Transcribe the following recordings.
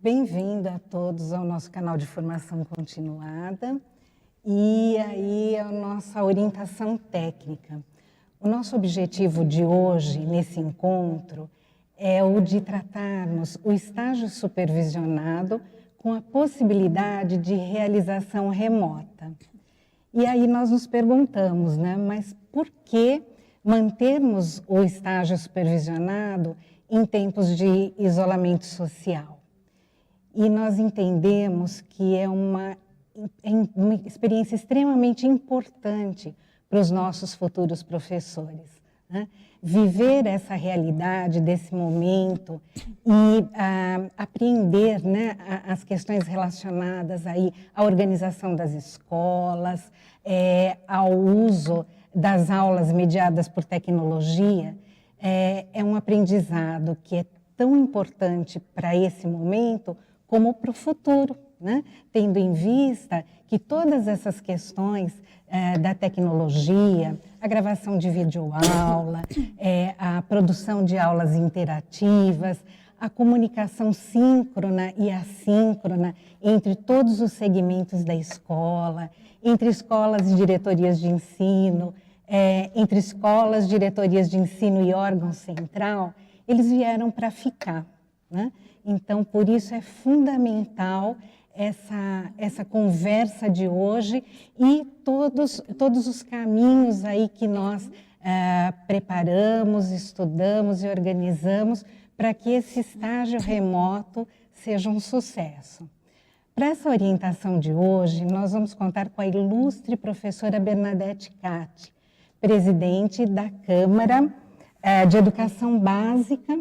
Bem-vindo a todos ao nosso canal de formação continuada e aí a nossa orientação técnica. O nosso objetivo de hoje, nesse encontro, é o de tratarmos o estágio supervisionado com a possibilidade de realização remota. E aí nós nos perguntamos, né, mas por que mantermos o estágio supervisionado em tempos de isolamento social? E nós entendemos que é uma experiência extremamente importante para os nossos futuros professores, né? Viver essa realidade desse momento e apreender, né, as questões relacionadas aí à organização das escolas, ao uso das aulas mediadas por tecnologia, é um aprendizado que é tão importante para esse momento como para o futuro, né? Tendo em vista que todas essas questões da tecnologia, a gravação de videoaula, a produção de aulas interativas, a comunicação síncrona e assíncrona entre todos os segmentos da escola, entre escolas e diretorias de ensino, entre escolas, diretorias de ensino e órgão central, eles vieram para ficar, né? Então, por isso é fundamental essa conversa de hoje e todos os caminhos aí que nós preparamos, estudamos e organizamos para que esse estágio remoto seja um sucesso. Para essa orientação de hoje, nós vamos contar com a ilustre professora Bernadette Gatti, presidente da Câmara de Educação Básica.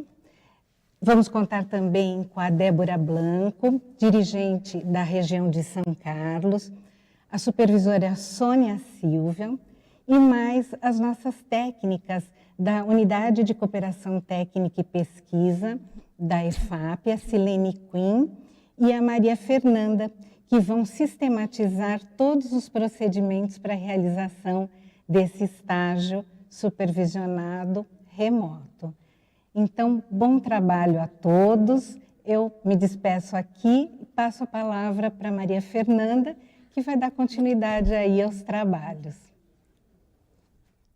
Vamos contar também com a Débora Blanco, dirigente da região de São Carlos, a supervisora Sônia Silva e mais as nossas técnicas da Unidade de Cooperação Técnica e Pesquisa da EFAP, a Silene Quinn e a Maria Fernanda, que vão sistematizar todos os procedimentos para a realização desse estágio supervisionado remoto. Então, bom trabalho a todos. Eu me despeço aqui e passo a palavra para Maria Fernanda, que vai dar continuidade aí aos trabalhos.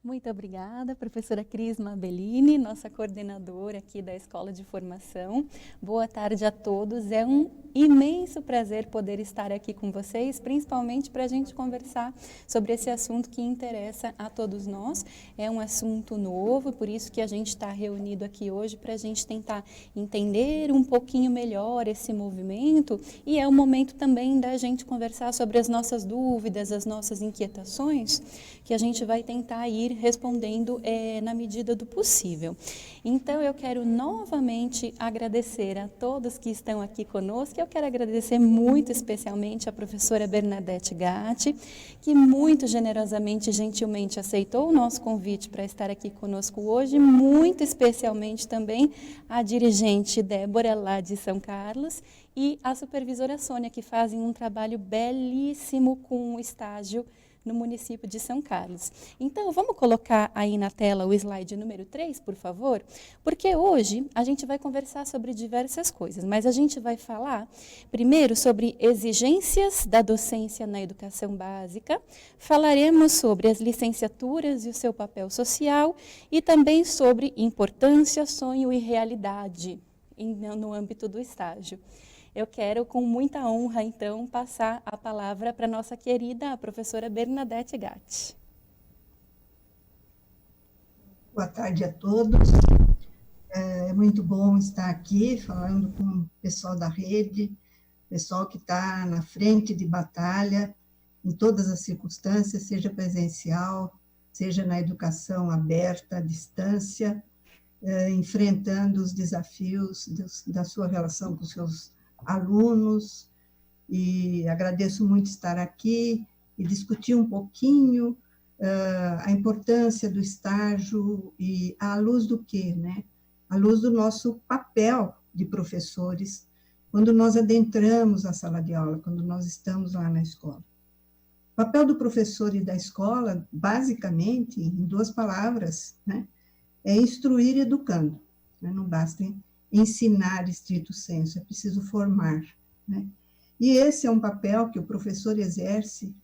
Muito obrigada, professora Crisma Bellini, nossa coordenadora aqui da Escola de Formação. Boa tarde a todos. É um imenso prazer poder estar aqui com vocês, principalmente para a gente conversar sobre esse assunto que interessa a todos nós. É um assunto novo, por isso que a gente está reunido aqui hoje para a gente tentar entender um pouquinho melhor esse movimento e é o momento também da gente conversar sobre as nossas dúvidas, as nossas inquietações, que a gente vai tentar ir respondendo na medida do possível. Então, eu quero novamente agradecer a todos que estão aqui conosco. Eu quero agradecer muito especialmente a professora Bernadette Gatti, que muito generosamente e gentilmente aceitou o nosso convite para estar aqui conosco hoje, muito especialmente também a dirigente Débora, lá de São Carlos, e a supervisora Sônia, que fazem um trabalho belíssimo com o estágio no município de São Carlos. Então, vamos colocar aí na tela o slide número 3, por favor? Porque hoje a gente vai conversar sobre diversas coisas, mas a gente vai falar primeiro sobre exigências da docência na educação básica, falaremos sobre as licenciaturas e o seu papel social e também sobre importância, sonho e realidade no âmbito do estágio. Eu quero, com muita honra, então, passar a palavra para a nossa querida professora Bernadette Gatti. Boa tarde a todos. É muito bom estar aqui falando com o pessoal da rede, pessoal que está na frente de batalha em todas as circunstâncias, seja presencial, seja na educação aberta, à distância, enfrentando os desafios da sua relação com os seus alunos, e agradeço muito estar aqui e discutir um pouquinho a importância do estágio e à luz do quê, né? À luz do nosso papel de professores, quando nós adentramos a sala de aula, quando nós estamos lá na escola. O papel do professor e da escola, basicamente, em duas palavras, né, é instruir educando, né? Não basta ensinar estrito sensu, é preciso formar, né? E esse é um papel que o professor exerce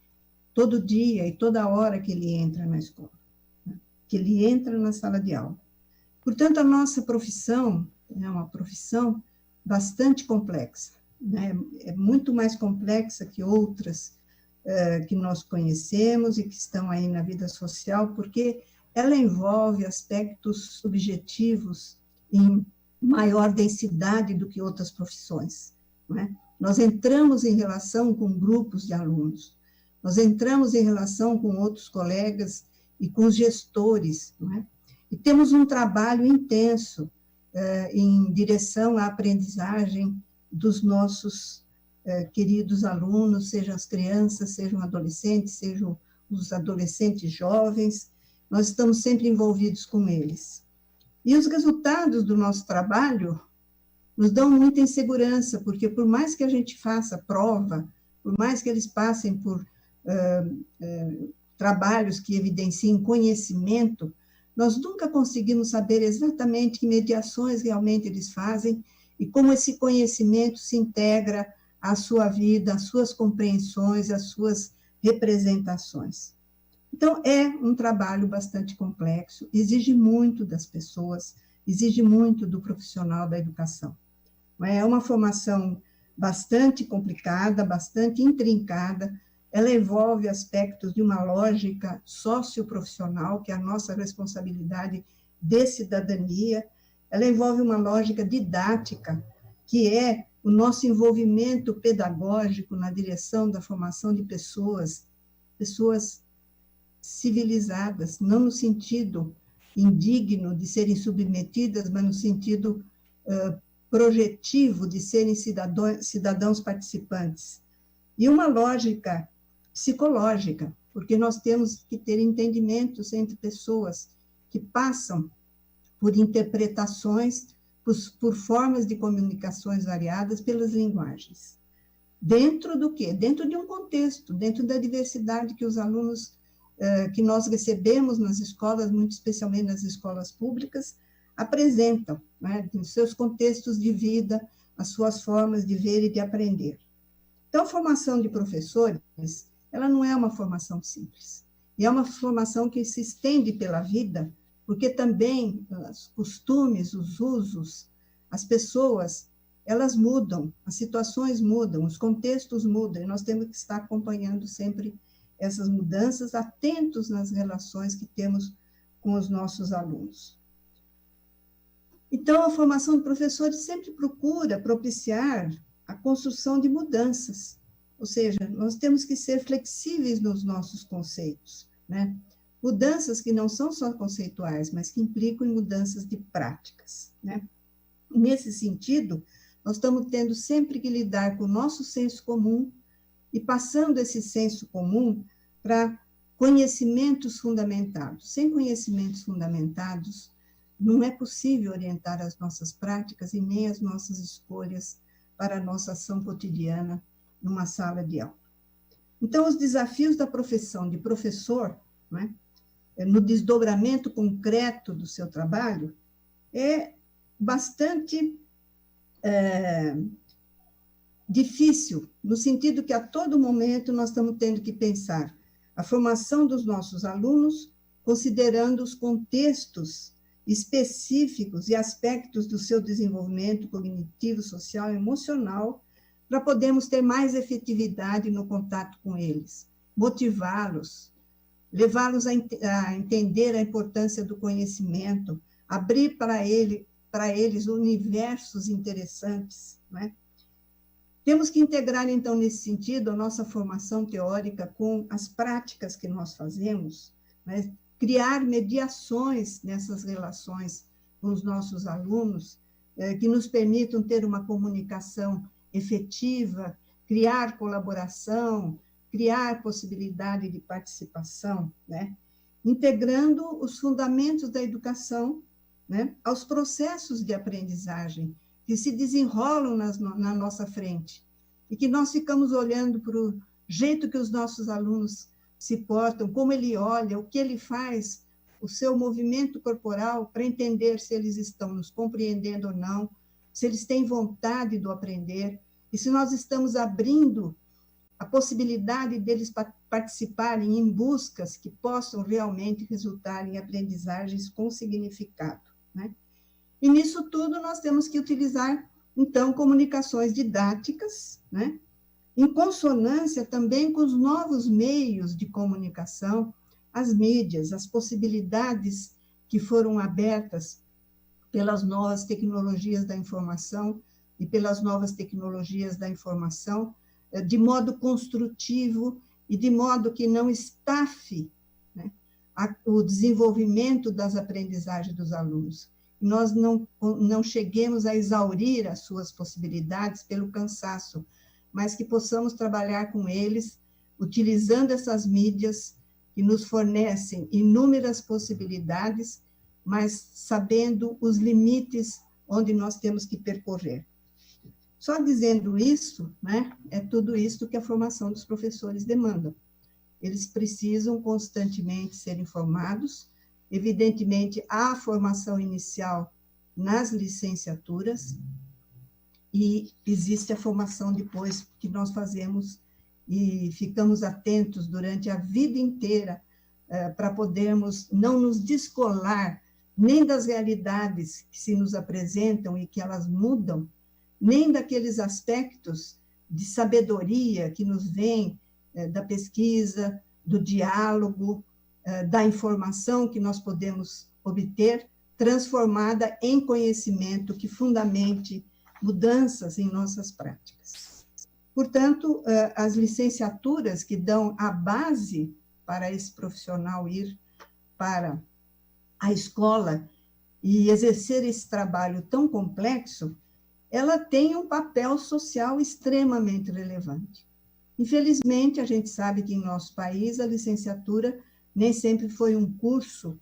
todo dia e toda hora que ele entra na escola, né? Que ele entra na sala de aula. Portanto, a nossa profissão é uma profissão bastante complexa, né? É muito mais complexa que outras que nós conhecemos e que estão aí na vida social, porque ela envolve aspectos subjetivos em maior densidade do que outras profissões, né? Nós entramos em relação com grupos de alunos, nós entramos em relação com outros colegas e com os gestores, né? E temos um trabalho intenso em direção à aprendizagem dos nossos queridos alunos, sejam as crianças, sejam adolescentes, sejam os adolescentes jovens, nós estamos sempre envolvidos com eles. E os resultados do nosso trabalho nos dão muita insegurança, porque por mais que a gente faça prova, por mais que eles passem por trabalhos que evidenciem conhecimento, nós nunca conseguimos saber exatamente que mediações realmente eles fazem e como esse conhecimento se integra à sua vida, às suas compreensões, às suas representações. Então, é um trabalho bastante complexo, exige muito das pessoas, exige muito do profissional da educação. É uma formação bastante complicada, bastante intrincada, ela envolve aspectos de uma lógica socioprofissional, que é a nossa responsabilidade de cidadania, ela envolve uma lógica didática, que é o nosso envolvimento pedagógico na direção da formação de pessoas civilizadas, não no sentido indigno de serem submetidas, mas no sentido projetivo de serem cidadãos participantes. E uma lógica psicológica, porque nós temos que ter entendimentos entre pessoas que passam por interpretações, por formas de comunicações variadas pelas linguagens. Dentro do quê? Dentro de um contexto, dentro da diversidade que os alunos que nós recebemos nas escolas, muito especialmente nas escolas públicas, apresentam, né, nos seus contextos de vida, as suas formas de ver e de aprender. Então, a formação de professores, ela não é uma formação simples, e é uma formação que se estende pela vida, porque também os costumes, os usos, as pessoas, elas mudam, as situações mudam, os contextos mudam, e nós temos que estar acompanhando sempre essas mudanças, atentos nas relações que temos com os nossos alunos. Então, a formação de professores sempre procura propiciar a construção de mudanças, ou seja, nós temos que ser flexíveis nos nossos conceitos, né? Mudanças que não são só conceituais, mas que implicam em mudanças de práticas, né? Nesse sentido, nós estamos tendo sempre que lidar com o nosso senso comum e passando esse senso comum para conhecimentos fundamentados. Sem conhecimentos fundamentados, não é possível orientar as nossas práticas e nem as nossas escolhas para a nossa ação cotidiana numa sala de aula. Então, os desafios da profissão de professor, né, no desdobramento concreto do seu trabalho, é bastante difícil, no sentido que a todo momento nós estamos tendo que pensar a formação dos nossos alunos, considerando os contextos específicos e aspectos do seu desenvolvimento cognitivo, social e emocional, para podermos ter mais efetividade no contato com eles, motivá-los, levá-los a entender a importância do conhecimento, abrir para eles universos interessantes, né? Temos que integrar, então, nesse sentido, a nossa formação teórica com as práticas que nós fazemos, né? Criar mediações nessas relações com os nossos alunos, que nos permitam ter uma comunicação efetiva, criar colaboração, criar possibilidade de participação, né? Integrando os fundamentos da educação, né, aos processos de aprendizagem que se desenrolam na nossa frente e que nós ficamos olhando para o jeito que os nossos alunos se portam, como ele olha, o que ele faz, o seu movimento corporal, para entender se eles estão nos compreendendo ou não, se eles têm vontade do aprender, e se nós estamos abrindo a possibilidade deles participarem em buscas que possam realmente resultar em aprendizagens com significado, né? E nisso tudo nós temos que utilizar, então, comunicações didáticas, né? Em consonância também com os novos meios de comunicação, as mídias, as possibilidades que foram abertas pelas novas tecnologias da informação e pelas novas tecnologias da informação, de modo construtivo e de modo que não estafe, né, o desenvolvimento das aprendizagens dos alunos. Nós não cheguemos a exaurir as suas possibilidades pelo cansaço, mas que possamos trabalhar com eles, utilizando essas mídias que nos fornecem inúmeras possibilidades, mas sabendo os limites onde nós temos que percorrer. Só dizendo isso, né, é tudo isso que a formação dos professores demanda. Eles precisam constantemente ser informados. Evidentemente, há a formação inicial nas licenciaturas e existe a formação depois que nós fazemos e ficamos atentos durante a vida inteira para podermos não nos descolar nem das realidades que se nos apresentam e que elas mudam, nem daqueles aspectos de sabedoria que nos vêm da pesquisa, do diálogo, da informação que nós podemos obter, transformada em conhecimento que fundamente mudanças em nossas práticas. Portanto, as licenciaturas que dão a base para esse profissional ir para a escola e exercer esse trabalho tão complexo, ela tem um papel social extremamente relevante. Infelizmente, a gente sabe que em nosso país a licenciatura nem sempre foi um curso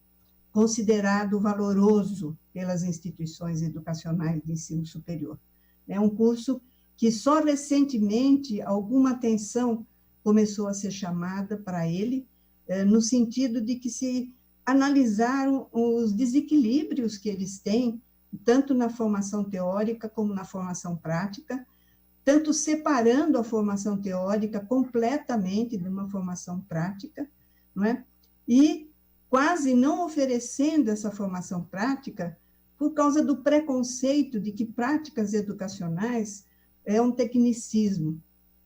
considerado valoroso pelas instituições educacionais de ensino superior. É um curso que só recentemente alguma atenção começou a ser chamada para ele, no sentido de que se analisaram os desequilíbrios que eles têm, tanto na formação teórica como na formação prática, tanto separando a formação teórica completamente de uma formação prática, não é? E quase não oferecendo essa formação prática por causa do preconceito de que práticas educacionais é um tecnicismo.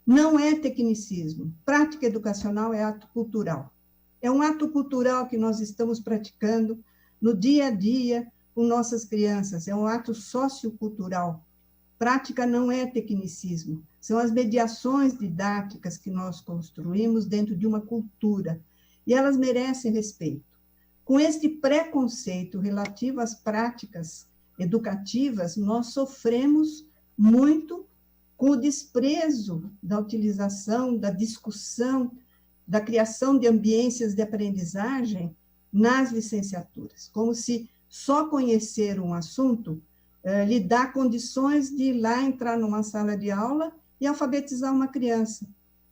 Não é tecnicismo. Prática educacional é ato cultural. É um ato cultural que nós estamos praticando no dia a dia com nossas crianças. É um ato sociocultural. Prática não é tecnicismo. São as mediações didáticas que nós construímos dentro de uma cultura. E elas merecem respeito. Com este preconceito relativo às práticas educativas, nós sofremos muito com o desprezo da utilização, da discussão, da criação de ambiências de aprendizagem nas licenciaturas, como se só conhecer um assunto lhe dá condições de ir lá entrar numa sala de aula e alfabetizar uma criança,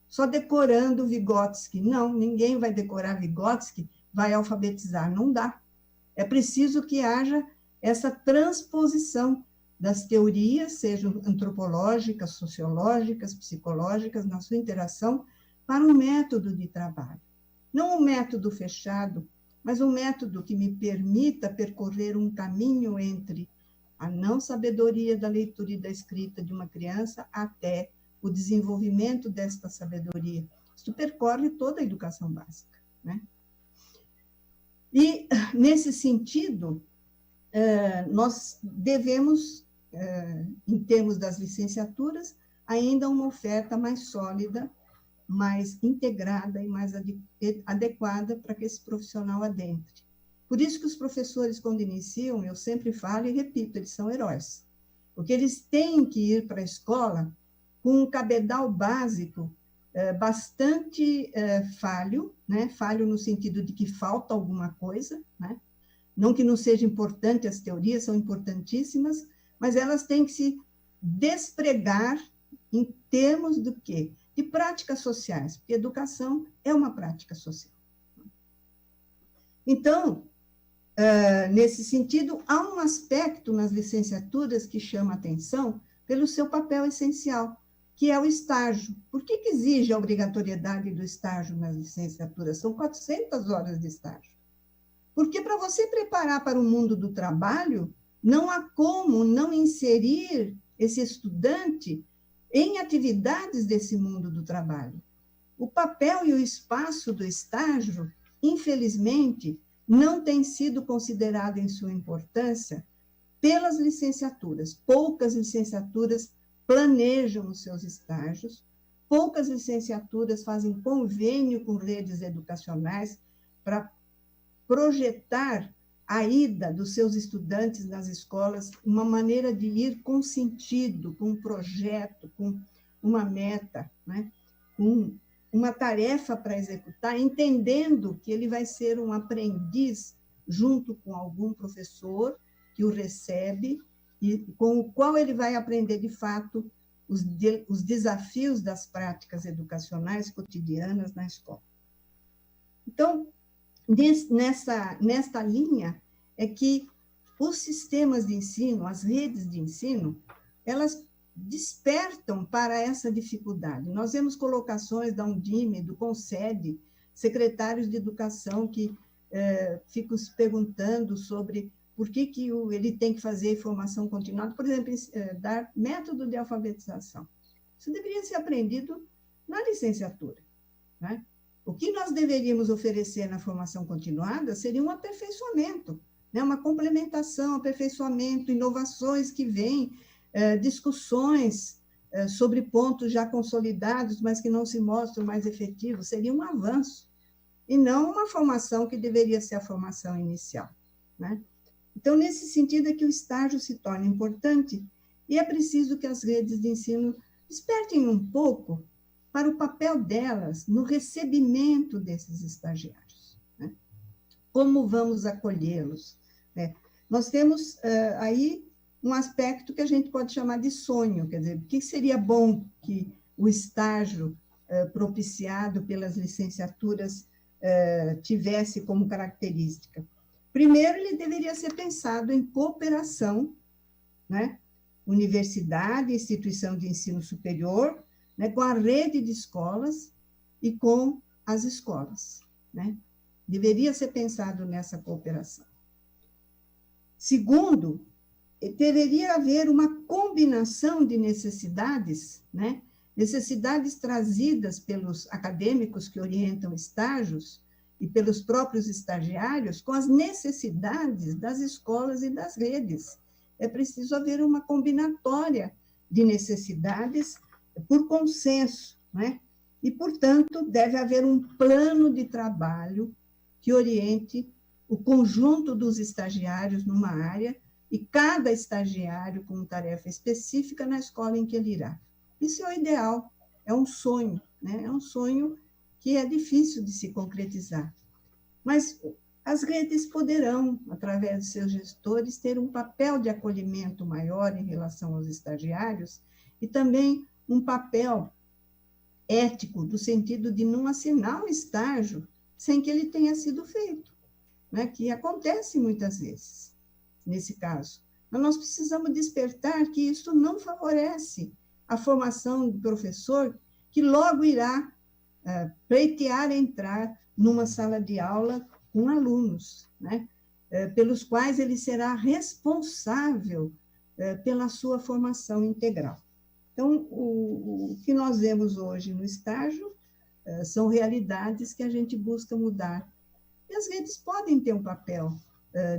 só decorando Vygotsky. Não, ninguém vai decorar Vygotsky, vai alfabetizar, não dá. É preciso que haja essa transposição das teorias, sejam antropológicas, sociológicas, psicológicas, na sua interação, para um método de trabalho. Não um método fechado, mas um método que me permita percorrer um caminho entre a não sabedoria da leitura e da escrita de uma criança até o desenvolvimento desta sabedoria. Isso percorre toda a educação básica, né? E, nesse sentido, nós devemos, em termos das licenciaturas, ainda uma oferta mais sólida, mais integrada e mais adequada para que esse profissional adentre. Por isso que os professores, quando iniciam, eu sempre falo e repito, eles são heróis, porque eles têm que ir para a escola com um cabedal básico bastante falho, né? Falho no sentido de que falta alguma coisa, né? Não que não seja importante, as teorias são importantíssimas, mas elas têm que se despregar em termos do quê? De práticas sociais, porque educação é uma prática social. Então, nesse sentido, há um aspecto nas licenciaturas que chama atenção pelo seu papel essencial, que é o estágio. Por que exige a obrigatoriedade do estágio nas licenciaturas? São 400 horas de estágio. Porque para você preparar para o mundo do trabalho, não há como não inserir esse estudante em atividades desse mundo do trabalho. O papel e o espaço do estágio, infelizmente, não tem sido considerado em sua importância pelas licenciaturas. Poucas licenciaturas planejam os seus estágios, poucas licenciaturas fazem convênio com redes educacionais para projetar a ida dos seus estudantes nas escolas, uma maneira de ir com sentido, com um projeto, com uma meta, né? Com uma tarefa para executar, entendendo que ele vai ser um aprendiz junto com algum professor que o recebe e com o qual ele vai aprender, de fato, os desafios das práticas educacionais cotidianas na escola. Então, nesta linha é que os sistemas de ensino, as redes de ensino, elas despertam para essa dificuldade. Nós vemos colocações da Undime, do Concede, secretários de educação que ficam se perguntando sobre por que ele tem que fazer formação continuada, por exemplo, dar método de alfabetização. Isso deveria ser aprendido na licenciatura, né? O que nós deveríamos oferecer na formação continuada seria um aperfeiçoamento, né? Uma complementação, aperfeiçoamento, inovações que vêm, discussões sobre pontos já consolidados, mas que não se mostram mais efetivos, seria um avanço, e não uma formação que deveria ser a formação inicial, né? Então, nesse sentido é que o estágio se torna importante e é preciso que as redes de ensino despertem um pouco para o papel delas no recebimento desses estagiários, né? Como vamos acolhê-los, né? Nós temos aí um aspecto que a gente pode chamar de sonho, quer dizer, o que seria bom que o estágio propiciado pelas licenciaturas tivesse como característica? Primeiro, ele deveria ser pensado em cooperação, né? Universidade, instituição de ensino superior, né? Com a rede de escolas e com as escolas, né? Deveria ser pensado nessa cooperação. Segundo, deveria haver uma combinação de necessidades, né? Necessidades trazidas pelos acadêmicos que orientam estágios e pelos próprios estagiários com as necessidades das escolas e das redes. É preciso haver uma combinatória de necessidades por consenso, né? E, portanto, deve haver um plano de trabalho que oriente o conjunto dos estagiários numa área e cada estagiário com tarefa específica na escola em que ele irá. Isso é o ideal, é um sonho, né? É um sonho que é difícil de se concretizar. Mas as redes poderão, através de seus gestores, ter um papel de acolhimento maior em relação aos estagiários e também um papel ético, no sentido de não assinar um estágio sem que ele tenha sido feito, né? Que acontece muitas vezes, nesse caso. Mas nós precisamos despertar que isso não favorece a formação do professor, que logo irá pleitear entrar numa sala de aula com alunos, né? Pelos quais ele será responsável pela sua formação integral. Então, o que nós vemos hoje no estágio são realidades que a gente busca mudar. E as redes podem ter um papel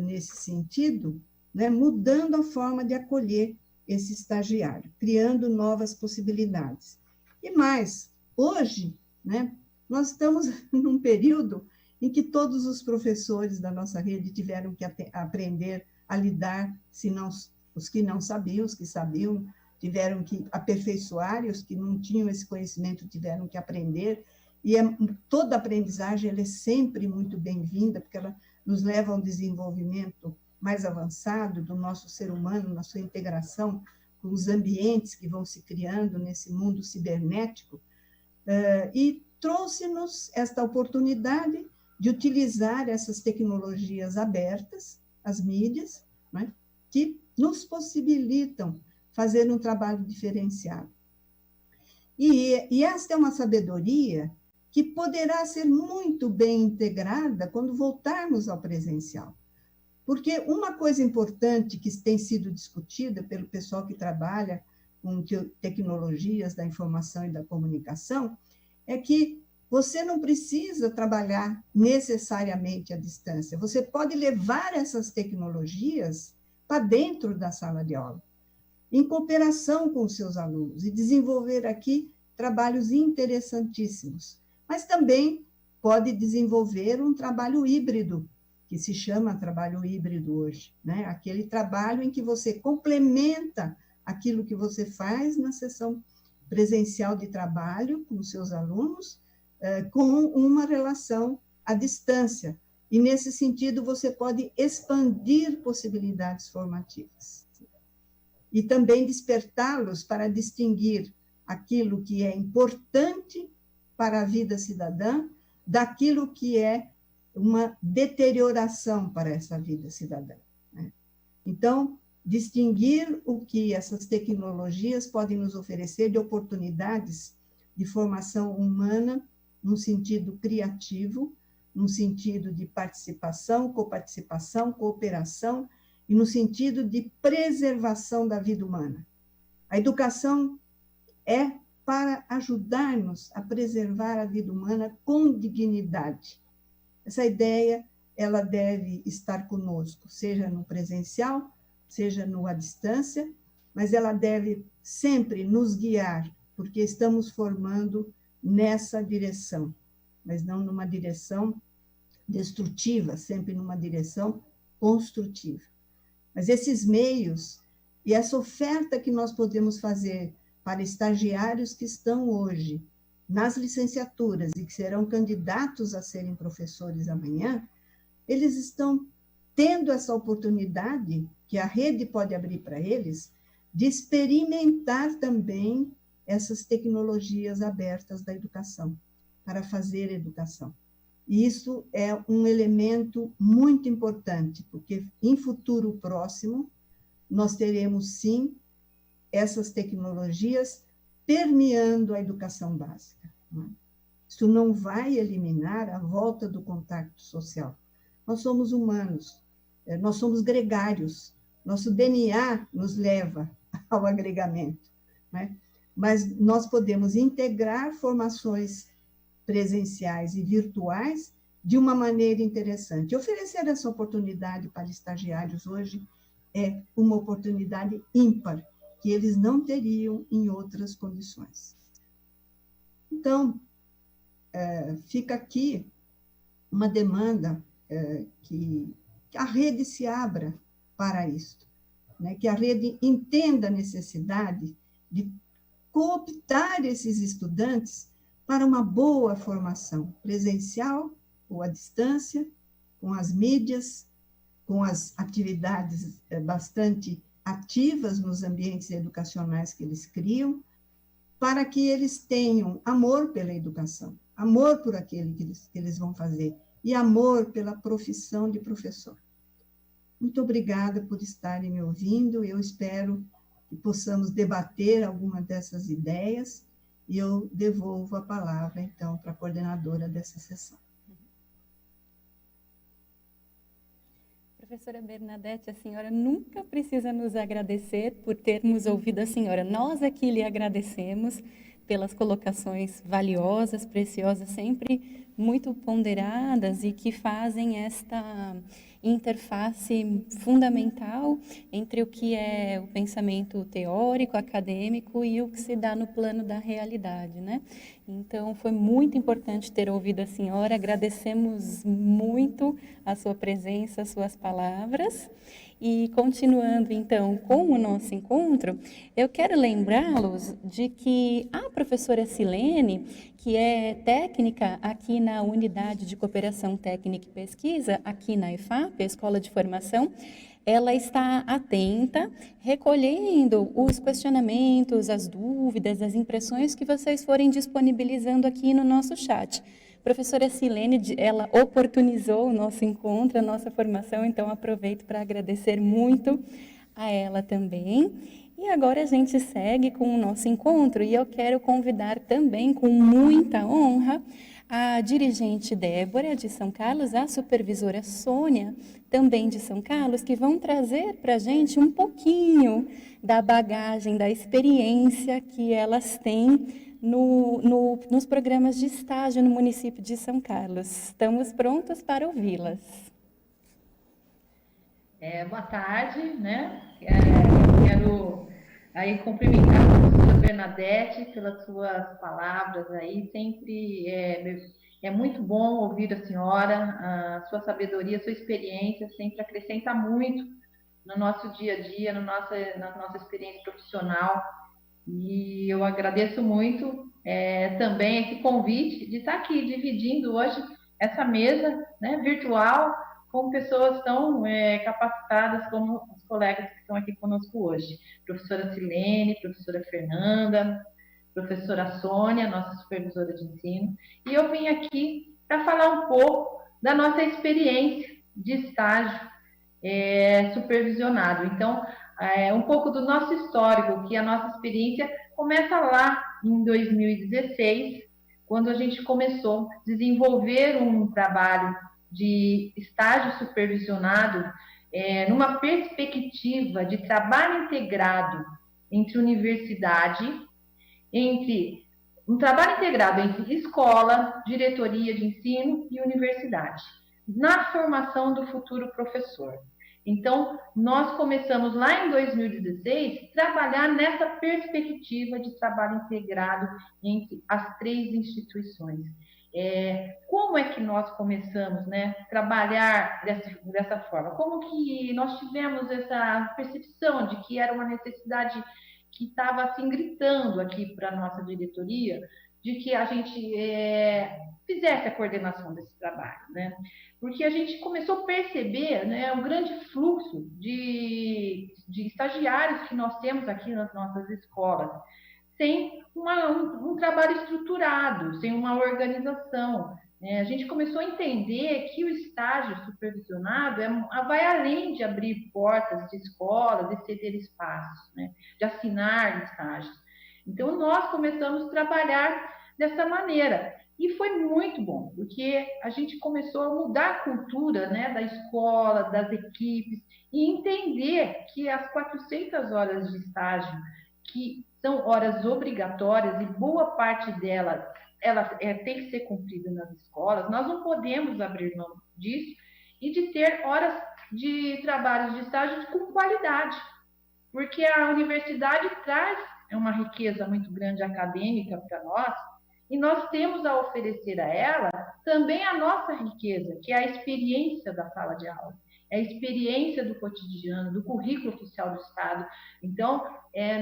nesse sentido, né? Mudando a forma de acolher esse estagiário, criando novas possibilidades. E mais, hoje, né, nós estamos num período em que todos os professores da nossa rede tiveram que aprender a lidar, se não, os que não sabiam, os que sabiam, tiveram que aperfeiçoar, e os que não tinham esse conhecimento tiveram que aprender, e toda aprendizagem ela é sempre muito bem-vinda, porque ela nos leva a um desenvolvimento mais avançado do nosso ser humano, na sua integração com os ambientes que vão se criando nesse mundo cibernético, e trouxe-nos esta oportunidade de utilizar essas tecnologias abertas, as mídias, né, que nos possibilitam fazer um trabalho diferenciado. E esta é uma sabedoria que poderá ser muito bem integrada quando voltarmos ao presencial. Porque uma coisa importante que tem sido discutida pelo pessoal que trabalha com tecnologias da informação e da comunicação é que você não precisa trabalhar necessariamente à distância. Você pode levar essas tecnologias para dentro da sala de aula, em cooperação com os seus alunos, e desenvolver aqui trabalhos interessantíssimos. Mas também pode desenvolver um trabalho híbrido, que se chama trabalho híbrido hoje, né? Aquele trabalho em que você complementa aquilo que você faz na sessão presencial de trabalho com os seus alunos, com uma relação à distância. E, nesse sentido, você pode expandir possibilidades formativas. E também despertá-los para distinguir aquilo que é importante para a vida cidadã daquilo que é uma deterioração para essa vida cidadã, né? Então, distinguir o que essas tecnologias podem nos oferecer de oportunidades de formação humana, num sentido criativo, num sentido de participação, coparticipação, cooperação, e no sentido de preservação da vida humana. A educação é para ajudar-nos a preservar a vida humana com dignidade. Essa ideia, ela deve estar conosco, seja no presencial, seja no à distância, mas ela deve sempre nos guiar, porque estamos formando nessa direção, mas não numa direção destrutiva, sempre numa direção construtiva. Mas esses meios e essa oferta que nós podemos fazer para estagiários que estão hoje nas licenciaturas e que serão candidatos a serem professores amanhã, eles estão tendo essa oportunidade que a rede pode abrir para eles de experimentar também essas tecnologias abertas da educação, para fazer educação. E isso é um elemento muito importante, porque em futuro próximo nós teremos, sim, essas tecnologias permeando a educação básica, né? Isso não vai eliminar a volta do contato social. Nós somos humanos, nós somos gregários, nosso DNA nos leva ao agregamento, né? Mas nós podemos integrar formações presenciais e virtuais de uma maneira interessante. Oferecer essa oportunidade para estagiários hoje é uma oportunidade ímpar, que eles não teriam em outras condições. Então, fica aqui uma demanda que a rede se abra para isto, né? Que a rede entenda a necessidade de cooptar esses estudantes para uma boa formação presencial ou à distância, com as mídias, com as atividades bastante ativas nos ambientes educacionais que eles criam, para que eles tenham amor pela educação, amor por aquele que eles vão fazer e amor pela profissão de professor. Muito obrigada por estarem me ouvindo. Eu espero que possamos debater alguma dessas ideias e eu devolvo a palavra, então, para a coordenadora dessa sessão. Professora Bernadette, a senhora nunca precisa nos agradecer por termos ouvido a senhora. Nós aqui lhe agradecemos pelas colocações valiosas, preciosas, sempre muito ponderadas e que fazem esta interface fundamental entre o que é o pensamento teórico, acadêmico e o que se dá no plano da realidade, né? Então, foi muito importante ter ouvido a senhora, agradecemos muito a sua presença, as suas palavras. E continuando, então, com o nosso encontro, eu quero lembrá-los de que a professora Silene, que é técnica aqui na Unidade de Cooperação Técnica e Pesquisa, aqui na EFAP, a Escola de Formação, ela está atenta, recolhendo os questionamentos, as dúvidas, as impressões que vocês forem disponibilizando aqui no nosso chat. Professora Silene, ela oportunizou o nosso encontro, a nossa formação, então aproveito para agradecer muito a ela também. E agora a gente segue com o nosso encontro e eu quero convidar também, com muita honra, a dirigente Débora de São Carlos, a supervisora Sônia, também de São Carlos, que vão trazer para a gente um pouquinho da bagagem, da experiência que elas têm nos programas de estágio no município de São Carlos. Estamos prontos para ouvi-las. Boa tarde, né? Quero aí cumprimentar a professora Bernadette pelas suas palavras aí, sempre é muito bom ouvir a senhora, a sua sabedoria, a sua experiência, sempre acrescenta muito no nosso dia a dia, na nossa experiência profissional, e eu agradeço muito também esse convite de estar aqui dividindo hoje essa mesa, né, virtual, com pessoas tão capacitadas como os colegas que estão aqui conosco hoje. Professora Silene, professora Fernanda, professora Sônia, nossa supervisora de ensino. E eu vim aqui para falar um pouco da nossa experiência de estágio supervisionado. Então, um pouco do nosso histórico, que a nossa experiência começa lá em 2016, quando a gente começou a desenvolver um trabalho de estágio supervisionado numa perspectiva de trabalho integrado entre universidade, um trabalho integrado entre escola, diretoria de ensino e universidade, na formação do futuro professor. Então, nós começamos lá em 2016 a trabalhar nessa perspectiva de trabalho integrado entre as três instituições. Como é que nós começamos, né, a trabalhar dessa forma? Como que nós tivemos essa percepção de que era uma necessidade que estava assim gritando aqui para a nossa diretoria, de que a gente fizesse a coordenação desse trabalho, né? Porque a gente começou a perceber, né, um grande fluxo de estagiários que nós temos aqui nas nossas escolas, sem um trabalho estruturado, sem uma organização. A gente começou a entender que o estágio supervisionado vai além de abrir portas de escolas, de ceder espaços, né, de assinar estágios. Então, nós começamos a trabalhar dessa maneira. E foi muito bom, porque a gente começou a mudar a cultura, né, da escola, das equipes, e entender que as 400 horas de estágio, que são horas obrigatórias, e boa parte delas tem que ser cumprida nas escolas, nós não podemos abrir mão disso e de ter horas de trabalhos de estágio com qualidade, porque a universidade traz uma riqueza muito grande acadêmica para nós, e nós temos a oferecer a ela também a nossa riqueza, que é a experiência da sala de aula, é a experiência do cotidiano, do currículo oficial do Estado. Então,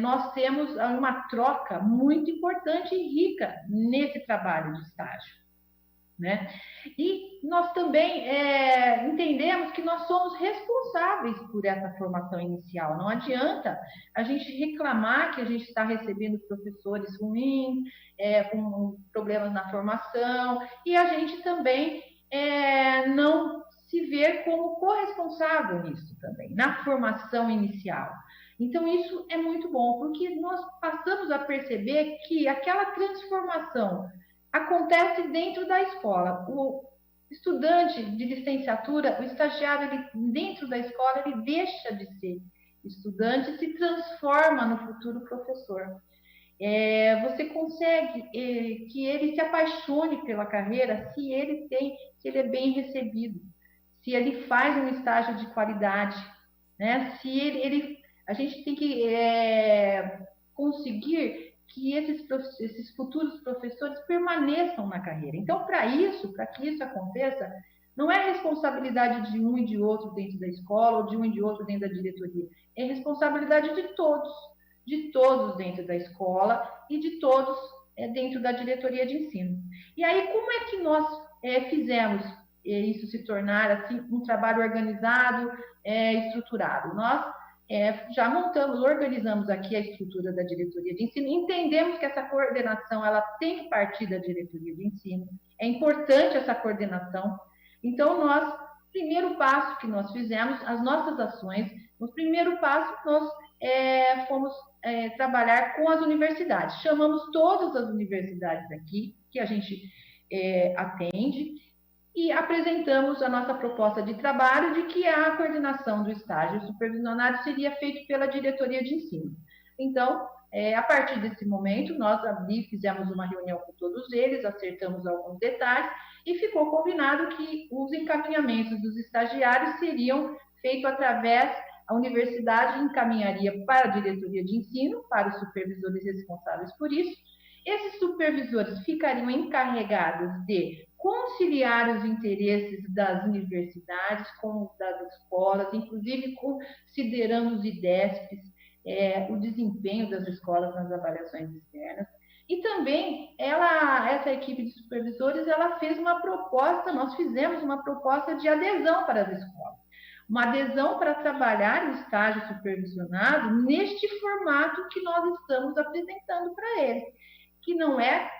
nós temos uma troca muito importante e rica nesse trabalho de estágio, né? E nós também entendemos que nós somos responsáveis por essa formação inicial. Não adianta a gente reclamar que a gente está recebendo professores ruins, com problemas na formação, e a gente também não se ver como corresponsável nisso também, na formação inicial. Então, isso é muito bom, porque nós passamos a perceber que aquela transformação acontece dentro da escola. O estudante de licenciatura, o estagiário, dentro da escola, ele deixa de ser estudante e se transforma no futuro professor. Você consegue que ele se apaixone pela carreira se ele é bem recebido, se ele faz um estágio de qualidade, né? Se a gente tem que conseguir que esses futuros professores permaneçam na carreira. Então, para que isso aconteça, não é responsabilidade de um e de outro dentro da escola, ou de um e de outro dentro da diretoria, é responsabilidade de todos dentro da escola e de todos dentro da diretoria de ensino. E aí, como é que nós fizemos isso se tornar assim, um trabalho organizado, estruturado? Nós já organizamos aqui a estrutura da diretoria de ensino, entendemos que essa coordenação ela tem que partir da diretoria de ensino, É importante essa coordenação. Então, primeiro passo que nós fizemos, as nossas ações, no primeiro passo, nós fomos trabalhar com as universidades. Chamamos todas as universidades aqui, que a gente atende, e apresentamos a nossa proposta de trabalho de que a coordenação do estágio supervisionado seria feita pela diretoria de ensino. Então, a partir desse momento, nós fizemos uma reunião com todos eles, acertamos alguns detalhes e ficou combinado que os encaminhamentos dos estagiários seriam feitos através, a universidade encaminharia para a diretoria de ensino, para os supervisores responsáveis por isso. Esses supervisores ficariam encarregados de conciliar os interesses das universidades com os das escolas, inclusive considerando os IDESPs, o desempenho das escolas nas avaliações externas. E também, essa equipe de supervisores, ela fez uma proposta, nós fizemos uma proposta de adesão para as escolas. Uma adesão para trabalhar o estágio supervisionado neste formato que nós estamos apresentando para eles, que não é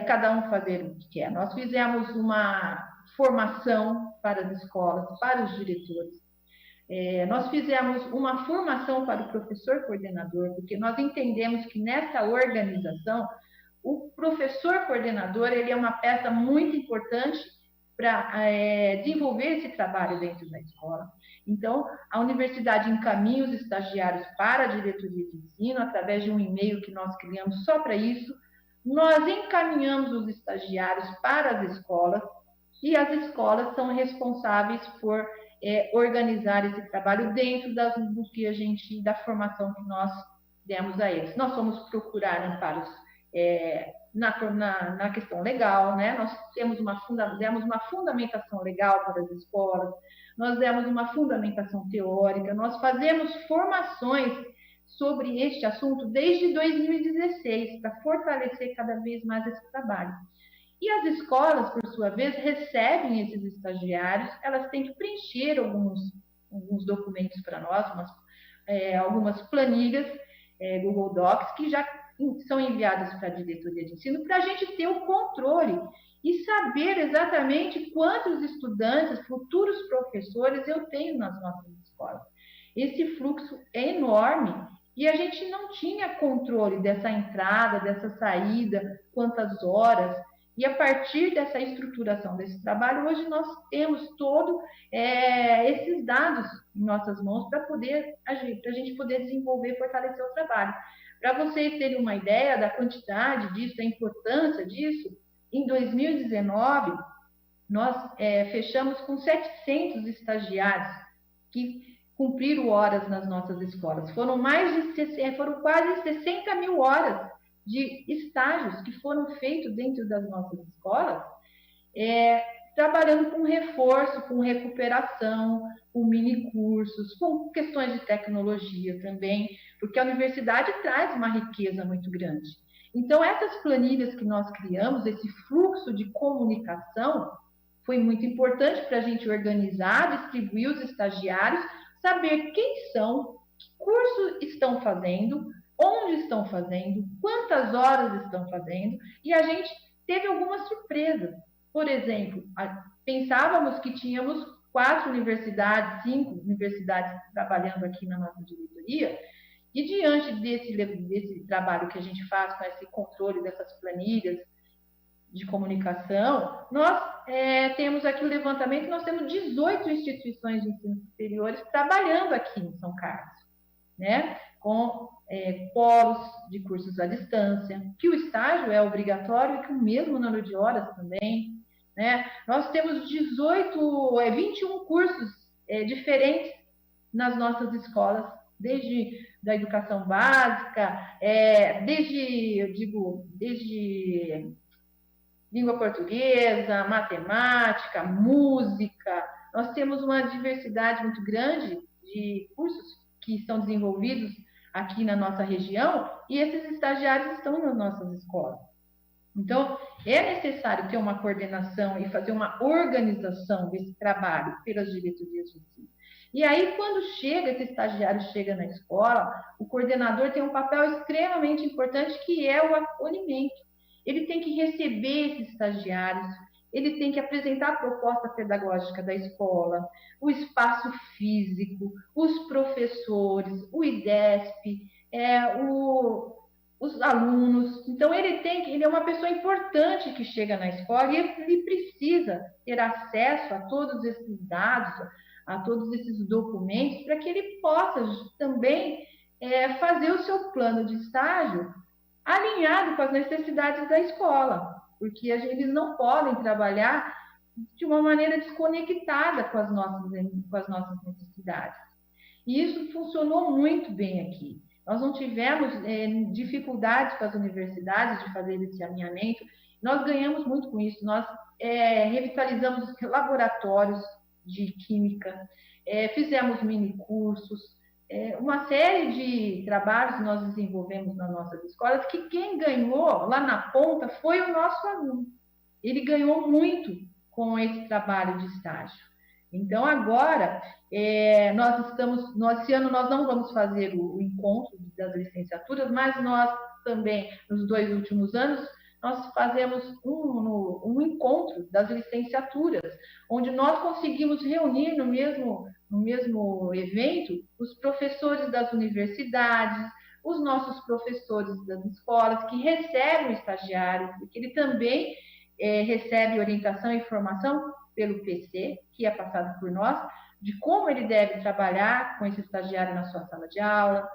cada um fazer o que quer. Nós fizemos uma formação para as escolas, para os diretores. Nós fizemos uma formação para o professor coordenador, porque nós entendemos que nessa organização, o professor coordenador ele é uma peça muito importante para desenvolver esse trabalho dentro da escola. Então, a universidade encaminha os estagiários para a diretoria de ensino, através de um e-mail que nós criamos só para isso. Nós encaminhamos os estagiários para as escolas, e as escolas são responsáveis por organizar esse trabalho dentro da formação que nós demos a eles. Nós fomos procurar amparos na questão legal, né? Nós demos uma fundamentação legal para as escolas, nós demos uma fundamentação teórica, nós fazemos formações sobre este assunto desde 2016, para fortalecer cada vez mais esse trabalho. E as escolas, por sua vez, recebem esses estagiários, elas têm que preencher alguns documentos para nós, algumas planilhas Google Docs, que já são enviadas para a diretoria de ensino, para a gente ter o controle e saber exatamente quantos estudantes, futuros professores eu tenho nas nossas escolas. Esse fluxo é enorme e a gente não tinha controle dessa entrada, dessa saída, quantas horas. E a partir dessa estruturação desse trabalho, hoje nós temos todos esses dados em nossas mãos para a gente poder desenvolver e fortalecer o trabalho. Para vocês terem uma ideia da quantidade disso, da importância disso, em 2019, nós fechamos com 700 estagiários que cumpriram horas nas nossas escolas. Foram quase 60 mil horas de estágios que foram feitos dentro das nossas escolas, trabalhando com reforço, com recuperação, com mini-cursos, com questões de tecnologia também, porque a universidade traz uma riqueza muito grande. Então, essas planilhas que nós criamos, esse fluxo de comunicação, foi muito importante para a gente organizar, distribuir os estagiários, saber quem são, que curso estão fazendo, onde estão fazendo, quantas horas estão fazendo, e a gente teve algumas surpresas. Por exemplo, pensávamos que tínhamos 4 universidades, 5 universidades trabalhando aqui na nossa diretoria, e diante desse trabalho que a gente faz com esse controle dessas planilhas de comunicação, nós temos aqui o levantamento, nós temos 18 instituições de ensino superiores trabalhando aqui em São Carlos, né? Com polos de cursos à distância, que o estágio é obrigatório e que o mesmo número de horas também, né? Nós temos 21 cursos diferentes nas nossas escolas, desde da educação básica, desde língua portuguesa, matemática, música. Nós temos uma diversidade muito grande de cursos que são desenvolvidos aqui na nossa região, e esses estagiários estão nas nossas escolas. Então, é necessário ter uma coordenação e fazer uma organização desse trabalho pelas diretorias de ensino. E aí, quando esse estagiário chega na escola, o coordenador tem um papel extremamente importante, que é o acolhimento. ele tem que receber esses estagiários, ele tem que apresentar a proposta pedagógica da escola, o espaço físico, os professores, o IDESP, os alunos. Então, ele é uma pessoa importante que chega na escola e ele precisa ter acesso a todos esses dados, a todos esses documentos, para que ele possa também fazer o seu plano de estágio alinhado com as necessidades da escola, porque eles não podem trabalhar de uma maneira desconectada com as nossas necessidades. E isso funcionou muito bem aqui. Nós não tivemos dificuldades com as universidades de fazer esse alinhamento, nós ganhamos muito com isso, nós revitalizamos laboratórios de química, fizemos mini-cursos, uma série de trabalhos que nós desenvolvemos nas nossas escolas, que quem ganhou lá na ponta foi o nosso aluno. Ele ganhou muito com esse trabalho de estágio. Então, agora, esse ano nós não vamos fazer o encontro das licenciaturas, mas nós também, nos 2 últimos anos, nós fazemos um encontro das licenciaturas, onde nós conseguimos reunir no mesmo evento os professores das universidades, os nossos professores das escolas, que recebem o estagiário, porque ele também recebe orientação e informação pelo PC, que é passado por nós, de como ele deve trabalhar com esse estagiário na sua sala de aula,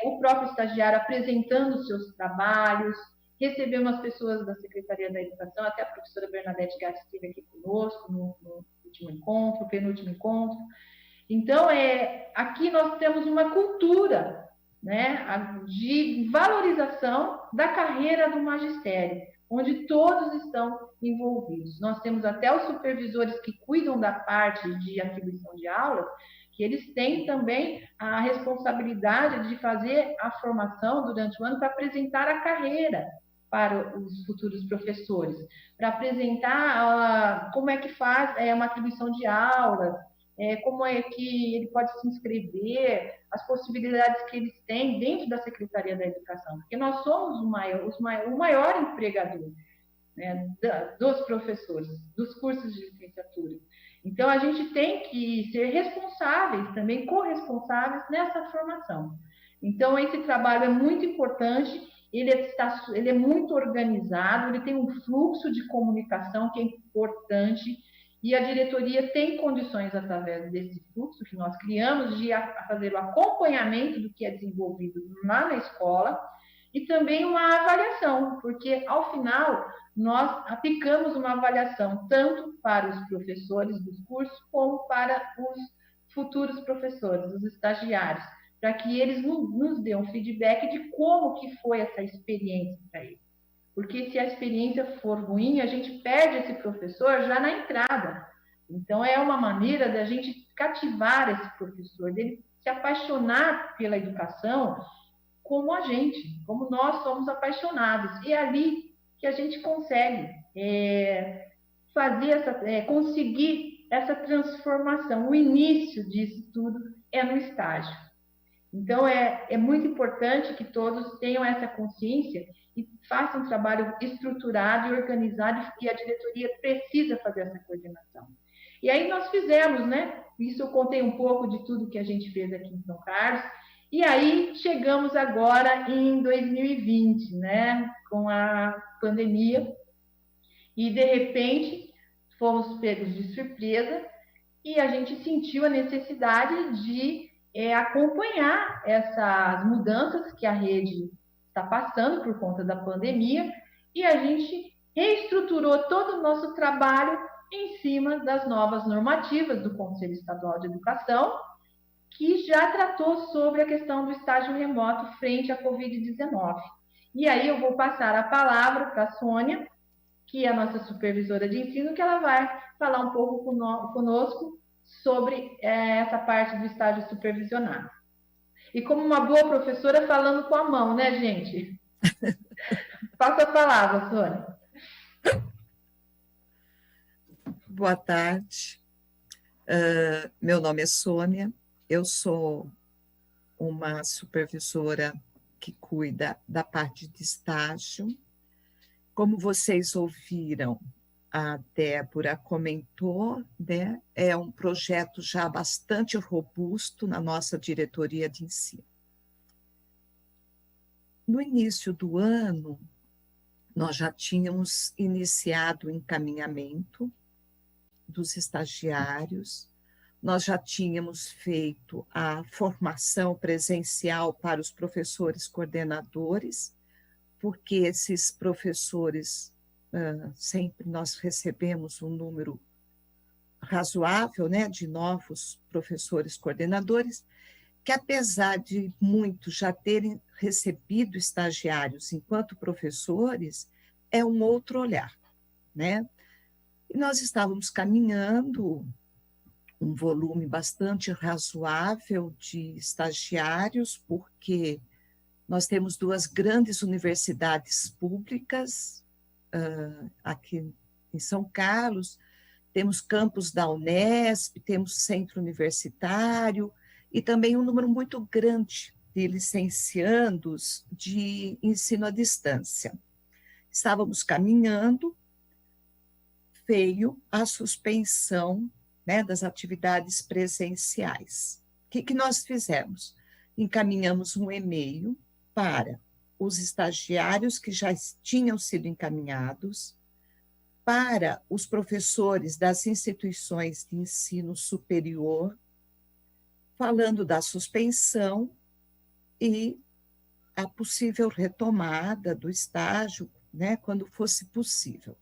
o próprio estagiário apresentando os seus trabalhos. Recebemos as pessoas da Secretaria da Educação, até a professora Bernadette Gatti esteve aqui conosco no último encontro, penúltimo encontro. Então, aqui nós temos uma cultura, né, de valorização da carreira do magistério, onde todos estão envolvidos. Nós temos até os supervisores que cuidam da parte de atribuição de aulas, que eles têm também a responsabilidade de fazer a formação durante o ano para apresentar a carreira para os futuros professores, para apresentar como é que faz uma atribuição de aulas, como é que ele pode se inscrever, as possibilidades que eles têm dentro da Secretaria da Educação, porque nós somos o maior empregador, né, dos professores, dos cursos de licenciatura. Então, a gente tem que ser responsáveis, também corresponsáveis nessa formação. Então, esse trabalho é muito importante, ele é muito organizado, ele tem um fluxo de comunicação que é importante, e a diretoria tem condições, através desse fluxo que nós criamos, de fazer o acompanhamento do que é desenvolvido lá na escola, e também uma avaliação, porque, ao final, nós aplicamos uma avaliação tanto para os professores dos cursos, como para os futuros professores, os estagiários, para que eles nos dêem um feedback de como que foi essa experiência para eles. Porque se a experiência for ruim, a gente perde esse professor já na entrada. Então, é uma maneira da gente cativar esse professor, dele se apaixonar pela educação como a gente, como nós somos apaixonados. E é ali que a gente consegue conseguir essa transformação. O início disso tudo é no estágio. Então, é muito importante que todos tenham essa consciência e façam um trabalho estruturado e organizado, e a diretoria precisa fazer essa coordenação. E aí nós fizemos, né? Isso eu contei um pouco de tudo que a gente fez aqui em São Carlos, e aí chegamos agora em 2020, né? Com a pandemia, e de repente fomos pegos de surpresa, e a gente sentiu a necessidade de acompanhar essas mudanças que a rede está passando por conta da pandemia, e a gente reestruturou todo o nosso trabalho em cima das novas normativas do Conselho Estadual de Educação, que já tratou sobre a questão do estágio remoto frente à Covid-19. E aí eu vou passar a palavra para a Sônia, que é a nossa supervisora de ensino, que ela vai falar um pouco conosco sobre essa parte do estágio supervisionado. E como uma boa professora, falando com a mão, né, gente? Passa a palavra, Sônia. Boa tarde. Meu nome é Sônia, eu sou uma supervisora que cuida da parte de estágio, Como vocês ouviram, a Débora comentou, né, é um projeto já bastante robusto na nossa diretoria de ensino. No início do ano, nós já tínhamos iniciado o encaminhamento dos estagiários, nós já tínhamos feito a formação presencial para os professores coordenadores, porque esses professores, sempre nós recebemos um número razoável, né, de novos professores coordenadores, que apesar de muitos já terem recebido estagiários enquanto professores, é um outro olhar, né? E nós estávamos caminhando um volume bastante razoável de estagiários, porque nós temos 2 grandes universidades públicas aqui em São Carlos, temos campus da Unesp, temos centro universitário, e também um número muito grande de licenciandos de ensino à distância. Estávamos caminhando, veio a suspensão, né, das atividades presenciais. O que nós fizemos? Encaminhamos um e-mail para os estagiários que já tinham sido encaminhados, para os professores das instituições de ensino superior, falando da suspensão e a possível retomada do estágio, né, quando fosse possível.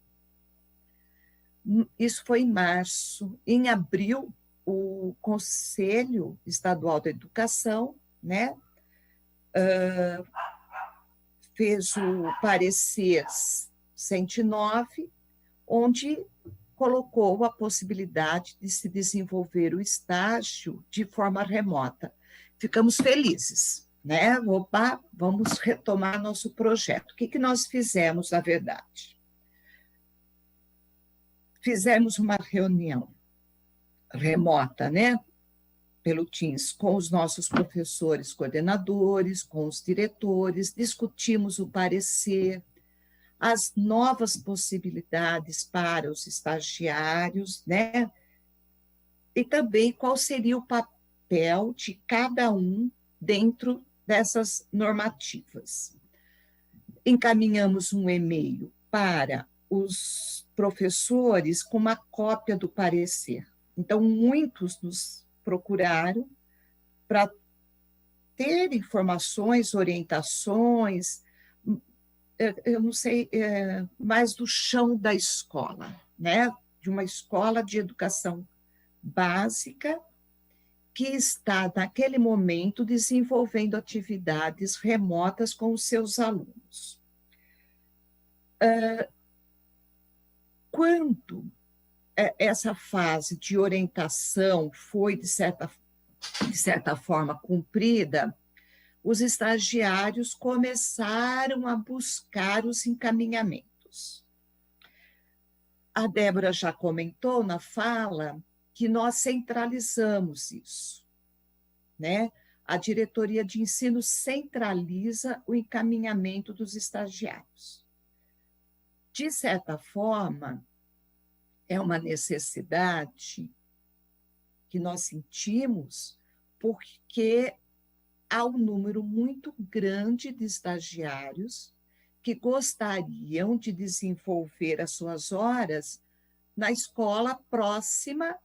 Isso foi em março. Em abril, o Conselho Estadual da Educação, né, fez o parecer 109, onde colocou a possibilidade de se desenvolver o estágio de forma remota. Ficamos felizes, né? Opa, vamos retomar nosso projeto. O que nós fizemos, na verdade? Fizemos uma reunião remota, né? Pelo Teams, com os nossos professores coordenadores, com os diretores, discutimos o parecer, as novas possibilidades para os estagiários, né? E também qual seria o papel de cada um dentro dessas normativas. Encaminhamos um e-mail para os professores com uma cópia do parecer. Então, muitos nos procuraram para ter informações, orientações, eu não sei, mais do chão da escola, né? De uma escola de educação básica que está, naquele momento, desenvolvendo atividades remotas com os seus alunos. Quando essa fase de orientação foi, de certa forma, cumprida, os estagiários começaram a buscar os encaminhamentos. A Débora já comentou na fala que nós centralizamos isso, né? A diretoria de ensino centraliza o encaminhamento dos estagiários. De certa forma, é uma necessidade que nós sentimos, porque há um número muito grande de estagiários que gostariam de desenvolver as suas horas na escola próxima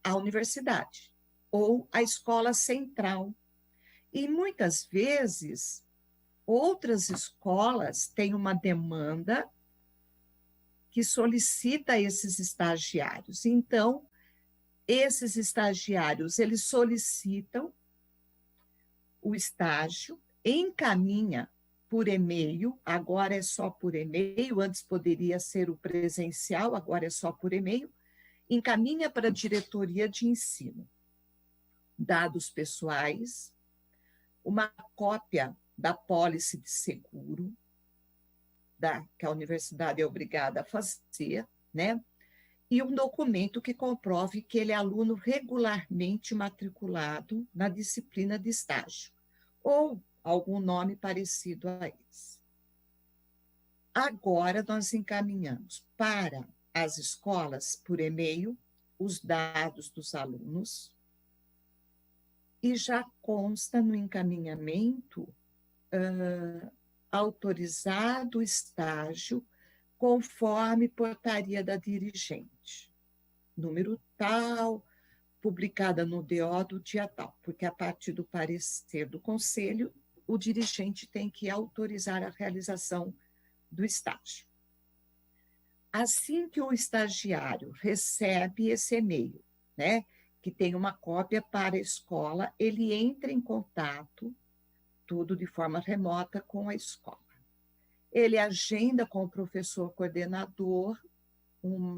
à universidade ou à escola central. E muitas vezes outras escolas têm uma demanda que solicita esses estagiários. Então, esses estagiários, eles solicitam o estágio, encaminha por e-mail, agora é só por e-mail, antes poderia ser o presencial, agora é só por e-mail, encaminha para a diretoria de ensino dados pessoais, uma cópia da pólice de seguro, que a universidade é obrigada a fazer, né? E um documento que comprove que ele é aluno regularmente matriculado na disciplina de estágio, ou algum nome parecido a esse. Agora nós encaminhamos para as escolas por e-mail os dados dos alunos e já consta no encaminhamento autorizado o estágio conforme portaria da dirigente. Número tal, publicada no DO do dia tal, porque a partir do parecer do conselho, o dirigente tem que autorizar a realização do estágio. Assim que o estagiário recebe esse e-mail, né, que tem uma cópia para a escola, ele entra em contato, tudo de forma remota, com a escola. Ele agenda com o professor coordenador um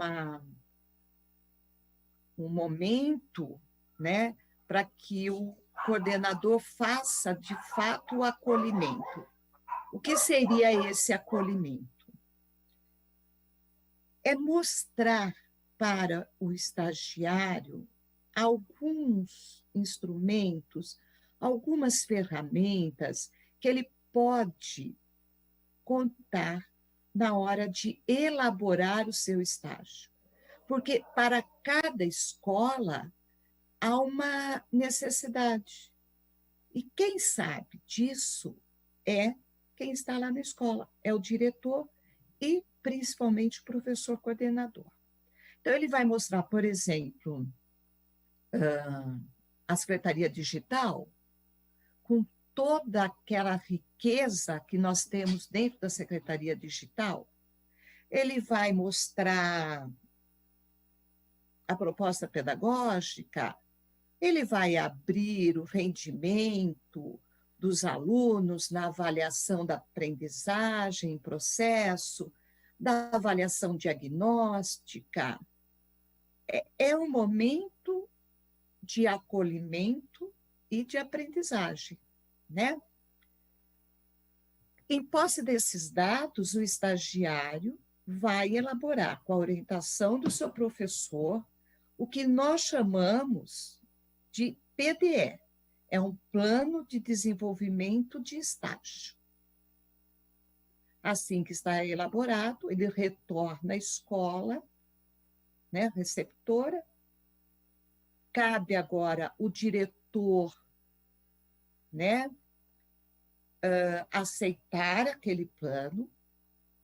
momento, né, para que o coordenador faça, de fato, o acolhimento. O que seria esse acolhimento? É mostrar para o estagiário alguns instrumentos, algumas ferramentas que ele pode contar na hora de elaborar o seu estágio. Porque para cada escola há uma necessidade. E quem sabe disso é quem está lá na escola, é o diretor e principalmente o professor coordenador. Então, ele vai mostrar, por exemplo, a Secretaria Digital, com toda aquela riqueza que nós temos dentro da Secretaria Digital. Ele vai mostrar a proposta pedagógica, ele vai abrir o rendimento dos alunos na avaliação da aprendizagem em processo, da avaliação diagnóstica. É um momento de acolhimento e de aprendizagem, né? Em posse desses dados, o estagiário vai elaborar, com a orientação do seu professor, o que nós chamamos de PDE, é um plano de desenvolvimento de estágio. Assim que está elaborado, ele retorna à escola, né, receptora. Cabe agora o diretor, né, aceitar aquele plano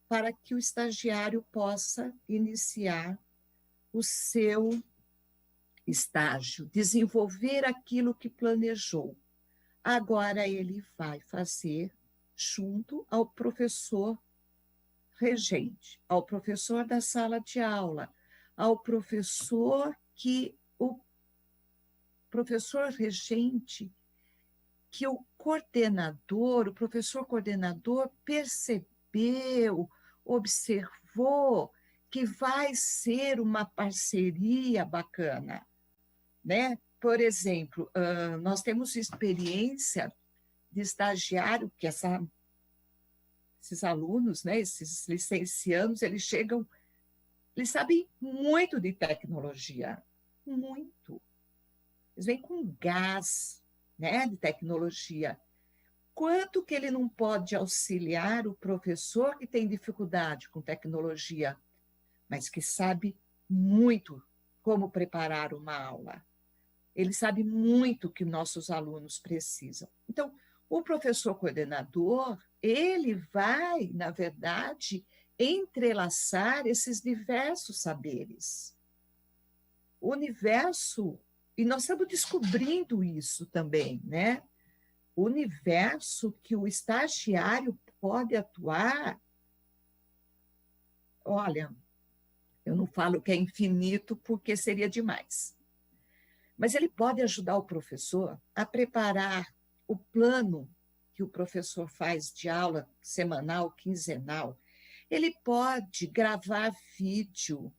para que o estagiário possa iniciar o seu estágio, desenvolver aquilo que planejou. Agora ele vai fazer junto ao professor regente, ao professor da sala de aula, ao professor que o professor regente, que o coordenador, o professor coordenador percebeu, observou que vai ser uma parceria bacana, né? Por exemplo, nós temos experiência de estagiário, que esses alunos, né, esses licenciados, eles chegam, eles sabem muito de tecnologia, muito. Eles vêm com gás, né, de tecnologia. Quanto que ele não pode auxiliar o professor que tem dificuldade com tecnologia, mas que sabe muito como preparar uma aula. Ele sabe muito o que nossos alunos precisam. Então, o professor coordenador, ele vai, na verdade, entrelaçar esses diversos saberes. O universo, e nós estamos descobrindo isso também, né? O universo que o estagiário pode atuar, olha, eu não falo que é infinito porque seria demais. Mas ele pode ajudar o professor a preparar o plano que o professor faz de aula semanal, quinzenal. Ele pode gravar vídeo.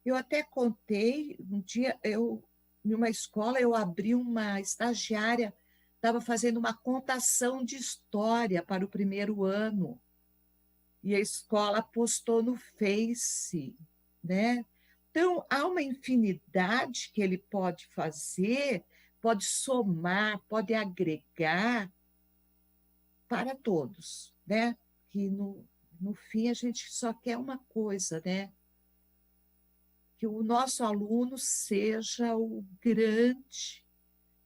Eu até contei, um dia, em uma escola, eu abri uma estagiária, estava fazendo uma contação de história para o primeiro ano. E a escola postou no Face, né? Então, há uma infinidade que ele pode fazer, pode somar, pode agregar para todos, né? Que no fim, a gente só quer uma coisa, né? Que o nosso aluno seja o grande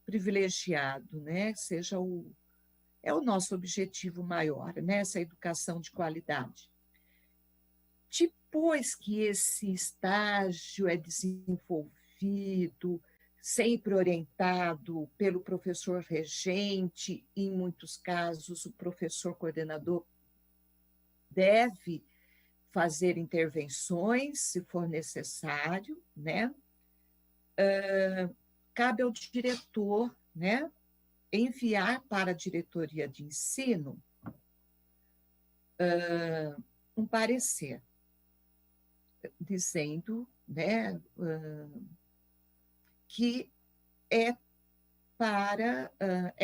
privilegiado, né? É o nosso objetivo maior, né? Essa educação de qualidade. Depois que esse estágio é desenvolvido, sempre orientado pelo professor regente, e, em muitos casos, o professor coordenador deve fazer intervenções, se for necessário, né? Cabe ao diretor, né, enviar para a diretoria de ensino um parecer, dizendo, né, que é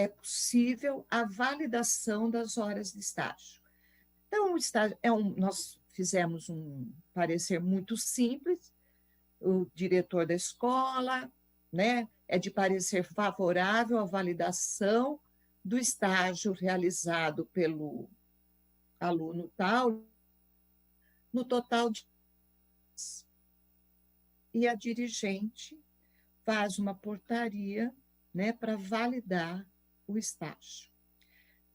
possível a validação das horas de estágio. Então, nós fizemos um parecer muito simples, o diretor da escola, né, é de parecer favorável à validação do estágio realizado pelo aluno tal, no total de... E a dirigente faz uma portaria, né, para validar o estágio.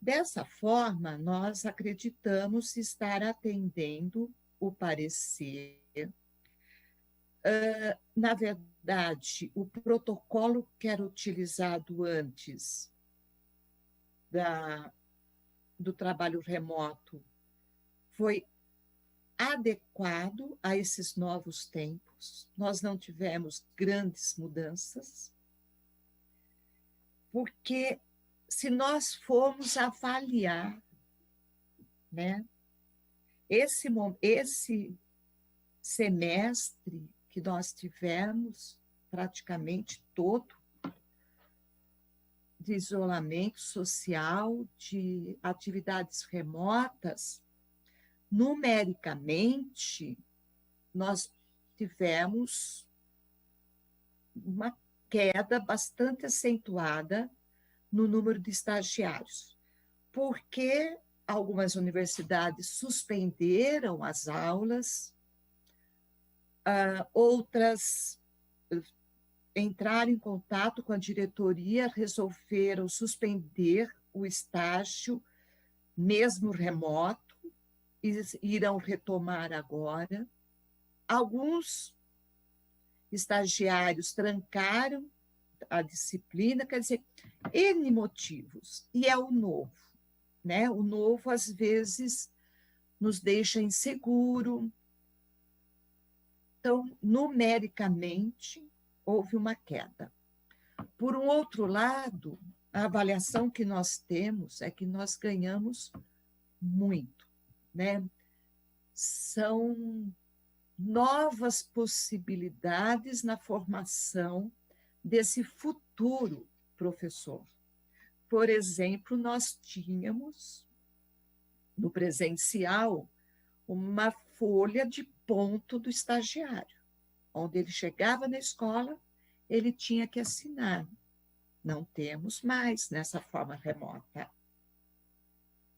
Dessa forma, nós acreditamos estar atendendo o parecer. Na verdade, o protocolo que era utilizado antes do trabalho remoto foi adequado a esses novos tempos. Nós não tivemos grandes mudanças, porque se nós formos avaliar, né, esse semestre que nós tivemos, praticamente todo, de isolamento social, de atividades remotas, numericamente, nós tivemos uma queda bastante acentuada no número de estagiários, porque algumas universidades suspenderam as aulas, outras entraram em contato com a diretoria, resolveram suspender o estágio, mesmo remoto, e irão retomar agora. Alguns estagiários trancaram a disciplina, quer dizer, N motivos, e é o novo, né? O novo, às vezes, nos deixa inseguro. Então, numericamente, houve uma queda. Por um outro lado, a avaliação que nós temos é que nós ganhamos muito, né? São novas possibilidades na formação desse futuro professor. Por exemplo, nós tínhamos, no presencial, uma folha de ponto do estagiário, onde ele chegava na escola, ele tinha que assinar. Não temos mais nessa forma remota.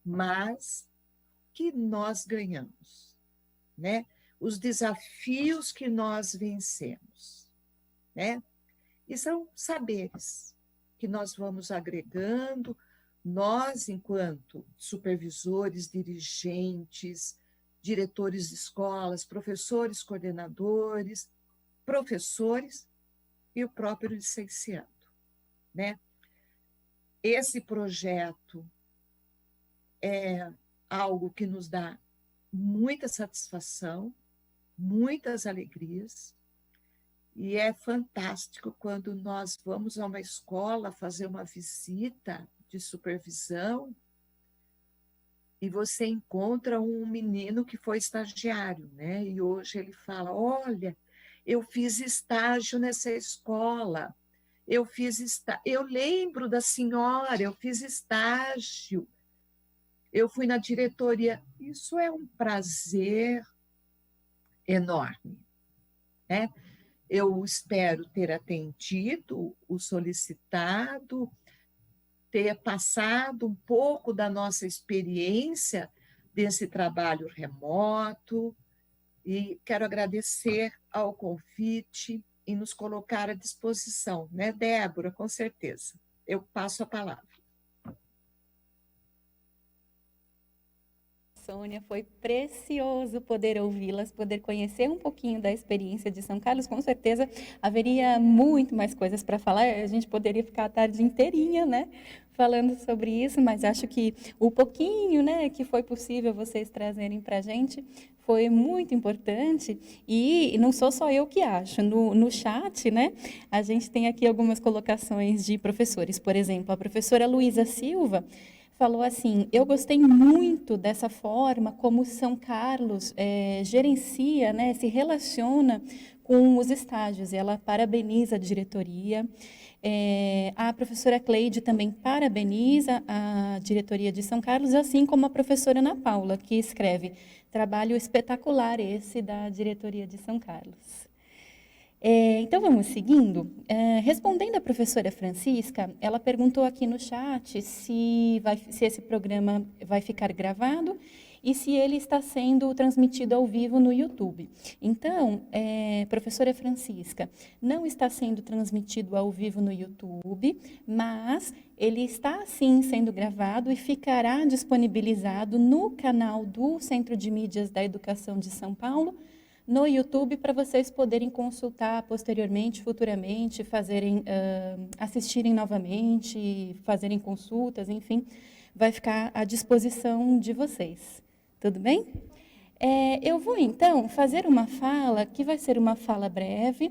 Mas que nós ganhamos, né? Os desafios que nós vencemos, né? E são saberes que nós vamos agregando, nós, enquanto supervisores, dirigentes, diretores de escolas, professores, coordenadores, professores e o próprio licenciando, né? Esse projeto é algo que nos dá muita satisfação, muitas alegrias, e é fantástico quando nós vamos a uma escola fazer uma visita de supervisão e você encontra um menino que foi estagiário, né? E hoje ele fala, olha, eu fiz estágio nessa escola, eu lembro da senhora, eu fiz estágio, eu fui na diretoria. Isso é um prazer enorme, né? Eu espero ter atendido o solicitado, ter passado um pouco da nossa experiência desse trabalho remoto, e quero agradecer ao convite e nos colocar à disposição, né, Débora? Com certeza. Eu passo a palavra. Sônia, foi precioso poder ouvi-las, poder conhecer um pouquinho da experiência de São Carlos. Com certeza haveria muito mais coisas para falar, a gente poderia ficar a tarde inteirinha, né, falando sobre isso, mas acho que o pouquinho, né, que foi possível vocês trazerem para a gente foi muito importante, e não sou só eu que acho. No chat, né, a gente tem aqui algumas colocações de professores. Por exemplo, a professora Luísa Silva falou assim: eu gostei muito dessa forma como São Carlos gerencia, né, se relaciona com os estágios. Ela parabeniza a diretoria. A professora Cleide também parabeniza a diretoria de São Carlos, assim como a professora Ana Paula, que escreve: trabalho espetacular esse da diretoria de São Carlos. Então, vamos seguindo. Respondendo a professora Francisca, ela perguntou aqui no chat se esse programa vai ficar gravado e se ele está sendo transmitido ao vivo no YouTube. Então, professora Francisca, não está sendo transmitido ao vivo no YouTube, mas ele está, sim, sendo gravado e ficará disponibilizado no canal do Centro de Mídias da Educação de São Paulo, no YouTube, para vocês poderem consultar posteriormente, futuramente, assistirem novamente, fazerem consultas, enfim, vai ficar à disposição de vocês. Tudo bem? Eu vou, então, fazer uma fala, que vai ser uma fala breve.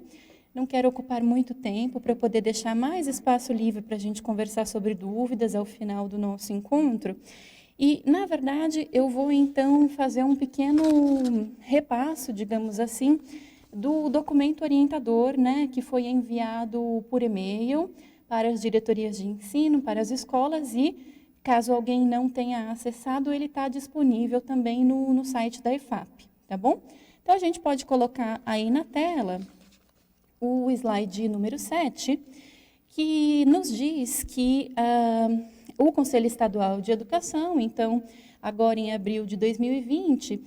Não quero ocupar muito tempo para poder deixar mais espaço livre para a gente conversar sobre dúvidas ao final do nosso encontro. E, na verdade, eu vou, então, fazer um pequeno repasso, digamos assim, do documento orientador, né, que foi enviado por e-mail para as diretorias de ensino, para as escolas, e, caso alguém não tenha acessado, ele está disponível também no site da EFAP, tá bom? Então, a gente pode colocar aí na tela o slide número 7, que nos diz que o Conselho Estadual de Educação, então, agora em abril de 2020,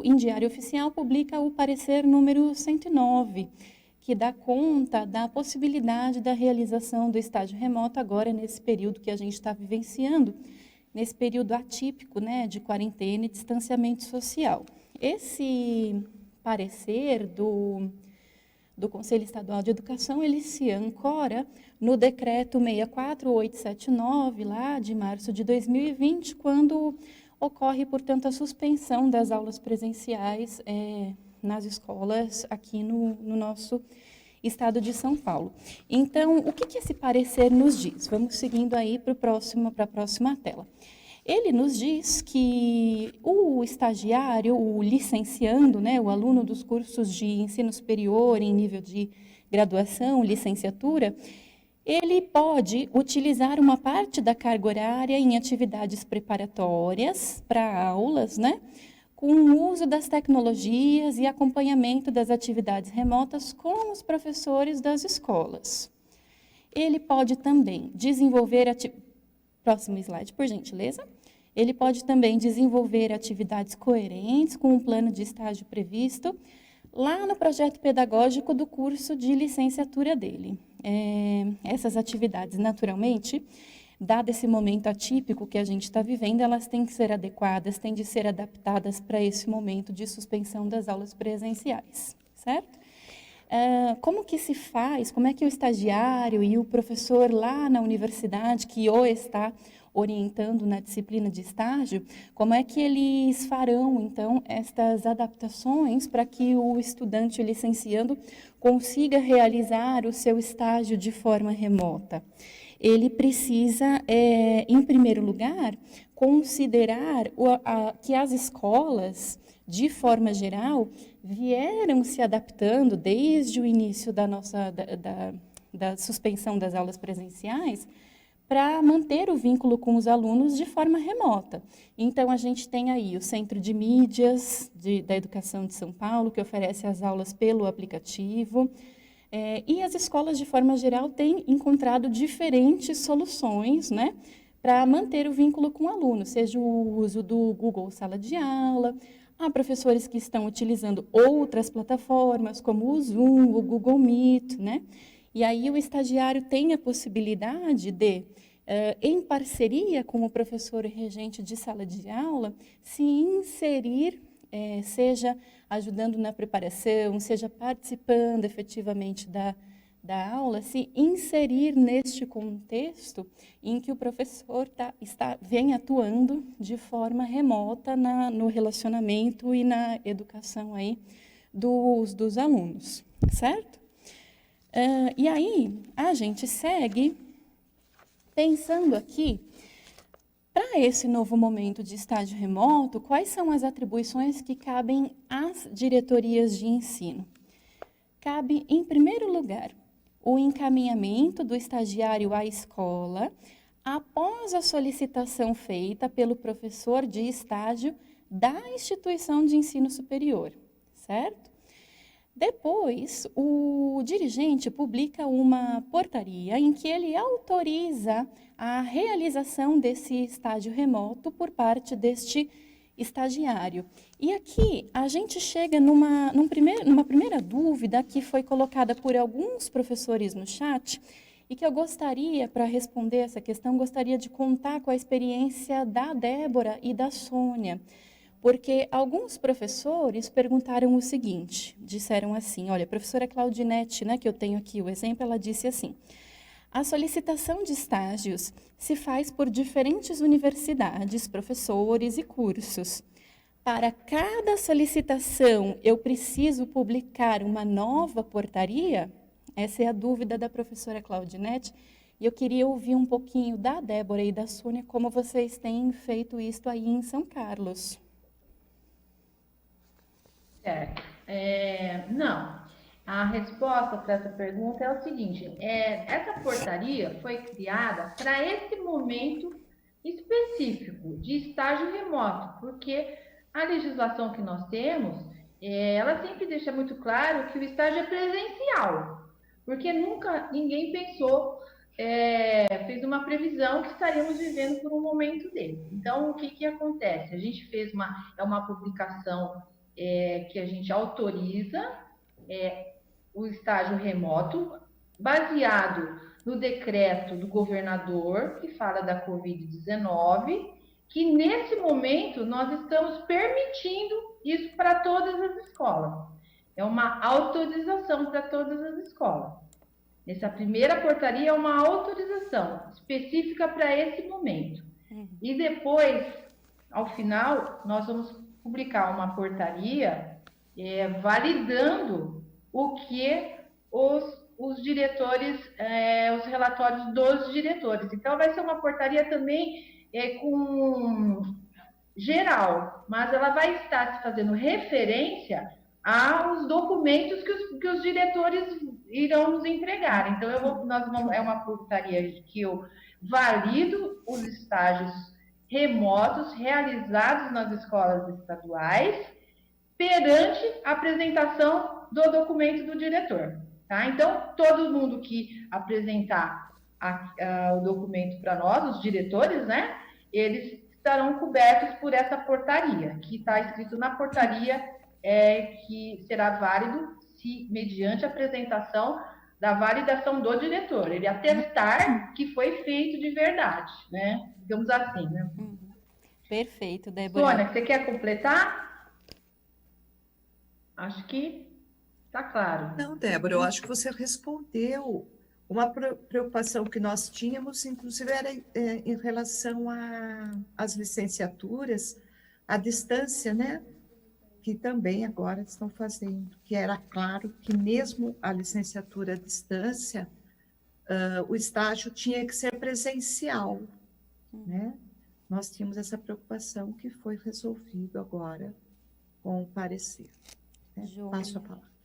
em Diário Oficial, publica o parecer número 109, que dá conta da possibilidade da realização do estágio remoto agora nesse período que a gente está vivenciando, nesse período atípico, né, de quarentena e distanciamento social. Esse parecer do Conselho Estadual de Educação, ele se ancora no decreto 64879, lá de março de 2020, quando ocorre, portanto, a suspensão das aulas presenciais nas escolas aqui no nosso estado de São Paulo. Então, o que esse parecer nos diz? Vamos seguindo aí para a próxima tela. Ele nos diz que o estagiário, o licenciando, né, o aluno dos cursos de ensino superior em nível de graduação, licenciatura, ele pode utilizar uma parte da carga horária em atividades preparatórias para aulas, né, com o uso das tecnologias e acompanhamento das atividades remotas com os professores das escolas. Ele pode também desenvolver... Próximo slide, por gentileza. Ele pode também desenvolver atividades coerentes com o plano de estágio previsto lá no projeto pedagógico do curso de licenciatura dele. Essas atividades, naturalmente, dado esse momento atípico que a gente está vivendo, elas têm que ser adequadas, têm de ser adaptadas para esse momento de suspensão das aulas presenciais, certo? Como que se faz, como é que o estagiário e o professor lá na universidade que o está orientando na disciplina de estágio, como é que eles farão, então, estas adaptações para que o estudante licenciando consiga realizar o seu estágio de forma remota? Ele precisa, em primeiro lugar, considerar que as escolas, de forma geral, vieram se adaptando desde o início da suspensão das aulas presenciais para manter o vínculo com os alunos de forma remota. Então, a gente tem aí o Centro de Mídias da Educação de São Paulo, que oferece as aulas pelo aplicativo, e as escolas, de forma geral, têm encontrado diferentes soluções, né, para manter o vínculo com o aluno, seja o uso do Google Sala de Aula. Há professores que estão utilizando outras plataformas, como o Zoom, o Google Meet, né? E aí o estagiário tem a possibilidade de, em parceria com o professor regente de sala de aula, se inserir, seja ajudando na preparação, seja participando efetivamente da aula, se inserir neste contexto em que o professor vem atuando de forma remota no relacionamento e na educação aí dos alunos, certo? E aí, a gente segue pensando aqui, para esse novo momento de estágio remoto, quais são as atribuições que cabem às diretorias de ensino? Cabe, em primeiro lugar, o encaminhamento do estagiário à escola após a solicitação feita pelo professor de estágio da instituição de ensino superior, certo? Depois, o dirigente publica uma portaria em que ele autoriza a realização desse estágio remoto por parte deste estagiário. E aqui a gente chega numa primeira dúvida que foi colocada por alguns professores no chat e que eu gostaria, para responder essa questão, gostaria de contar com a experiência da Débora e da Sônia, porque alguns professores perguntaram o seguinte, disseram assim, olha, a professora Claudinete, né, que eu tenho aqui o exemplo, ela disse assim, a solicitação de estágios se faz por diferentes universidades, professores e cursos. Para cada solicitação, eu preciso publicar uma nova portaria? Essa é a dúvida da professora Claudinete. E eu queria ouvir um pouquinho da Débora e da Sônia, como vocês têm feito isso aí em São Carlos. Certo. Não. A resposta para essa pergunta é o seguinte, essa portaria foi criada para esse momento específico de estágio remoto, porque a legislação que nós temos, ela sempre deixa muito claro que o estágio é presencial, porque nunca ninguém pensou, fez uma previsão que estaríamos vivendo por um momento desse. Então, o que acontece? A gente fez uma publicação que a gente autoriza o estágio remoto, baseado no decreto do governador, que fala da Covid-19, que nesse momento nós estamos permitindo isso para todas as escolas. É uma autorização para todas as escolas. Essa primeira portaria é uma autorização específica para esse momento. E depois, ao final, nós vamos publicar uma portaria validando o que os diretores, os relatórios dos diretores. Então, vai ser uma portaria também com geral, mas ela vai estar se fazendo referência aos documentos que os diretores irão nos entregar. Então, é uma portaria que eu valido os estágios remotos realizados nas escolas estaduais perante a apresentação do documento do diretor. Tá? Então, todo mundo que apresentar o documento para nós, os diretores, né, eles estarão cobertos por essa portaria, que está escrito na portaria que será válido se mediante a apresentação da validação do diretor, ele atestar que foi feito de verdade, né? Digamos assim, né? Perfeito, Débora. Sônia, você quer completar? Acho que está claro. Não, Débora, eu acho que você respondeu. Uma preocupação que nós tínhamos, inclusive, era em relação às licenciaturas, à distância, né? Que também agora estão fazendo, que era claro que mesmo a licenciatura à distância, o estágio tinha que ser presencial, né? Nós tínhamos essa preocupação que foi resolvido agora com o parecer. Né? Passo a palavra.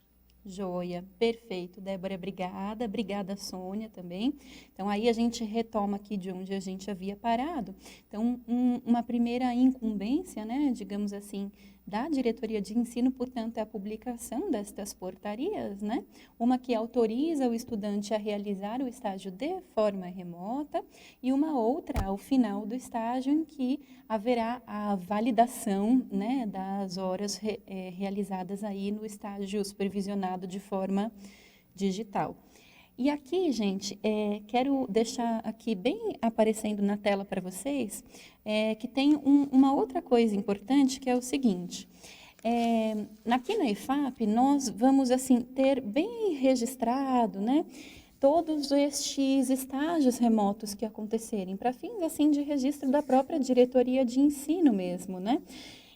Joia, perfeito, Débora, obrigada. Obrigada, Sônia, também. Então, aí a gente retoma aqui de onde a gente havia parado. Então, uma primeira incumbência, né, digamos assim, da Diretoria de Ensino, portanto, é a publicação destas portarias, né? Uma que autoriza o estudante a realizar o estágio de forma remota e uma outra ao final do estágio em que haverá a validação, né, das horas realizadas aí no estágio supervisionado de forma digital. E aqui, gente, quero deixar aqui bem aparecendo na tela para vocês, que tem uma outra coisa importante, que é o seguinte. Aqui na IFAP, nós vamos assim, ter bem registrado, né, todos estes estágios remotos que acontecerem, para fins assim, de registro da própria diretoria de ensino mesmo, né?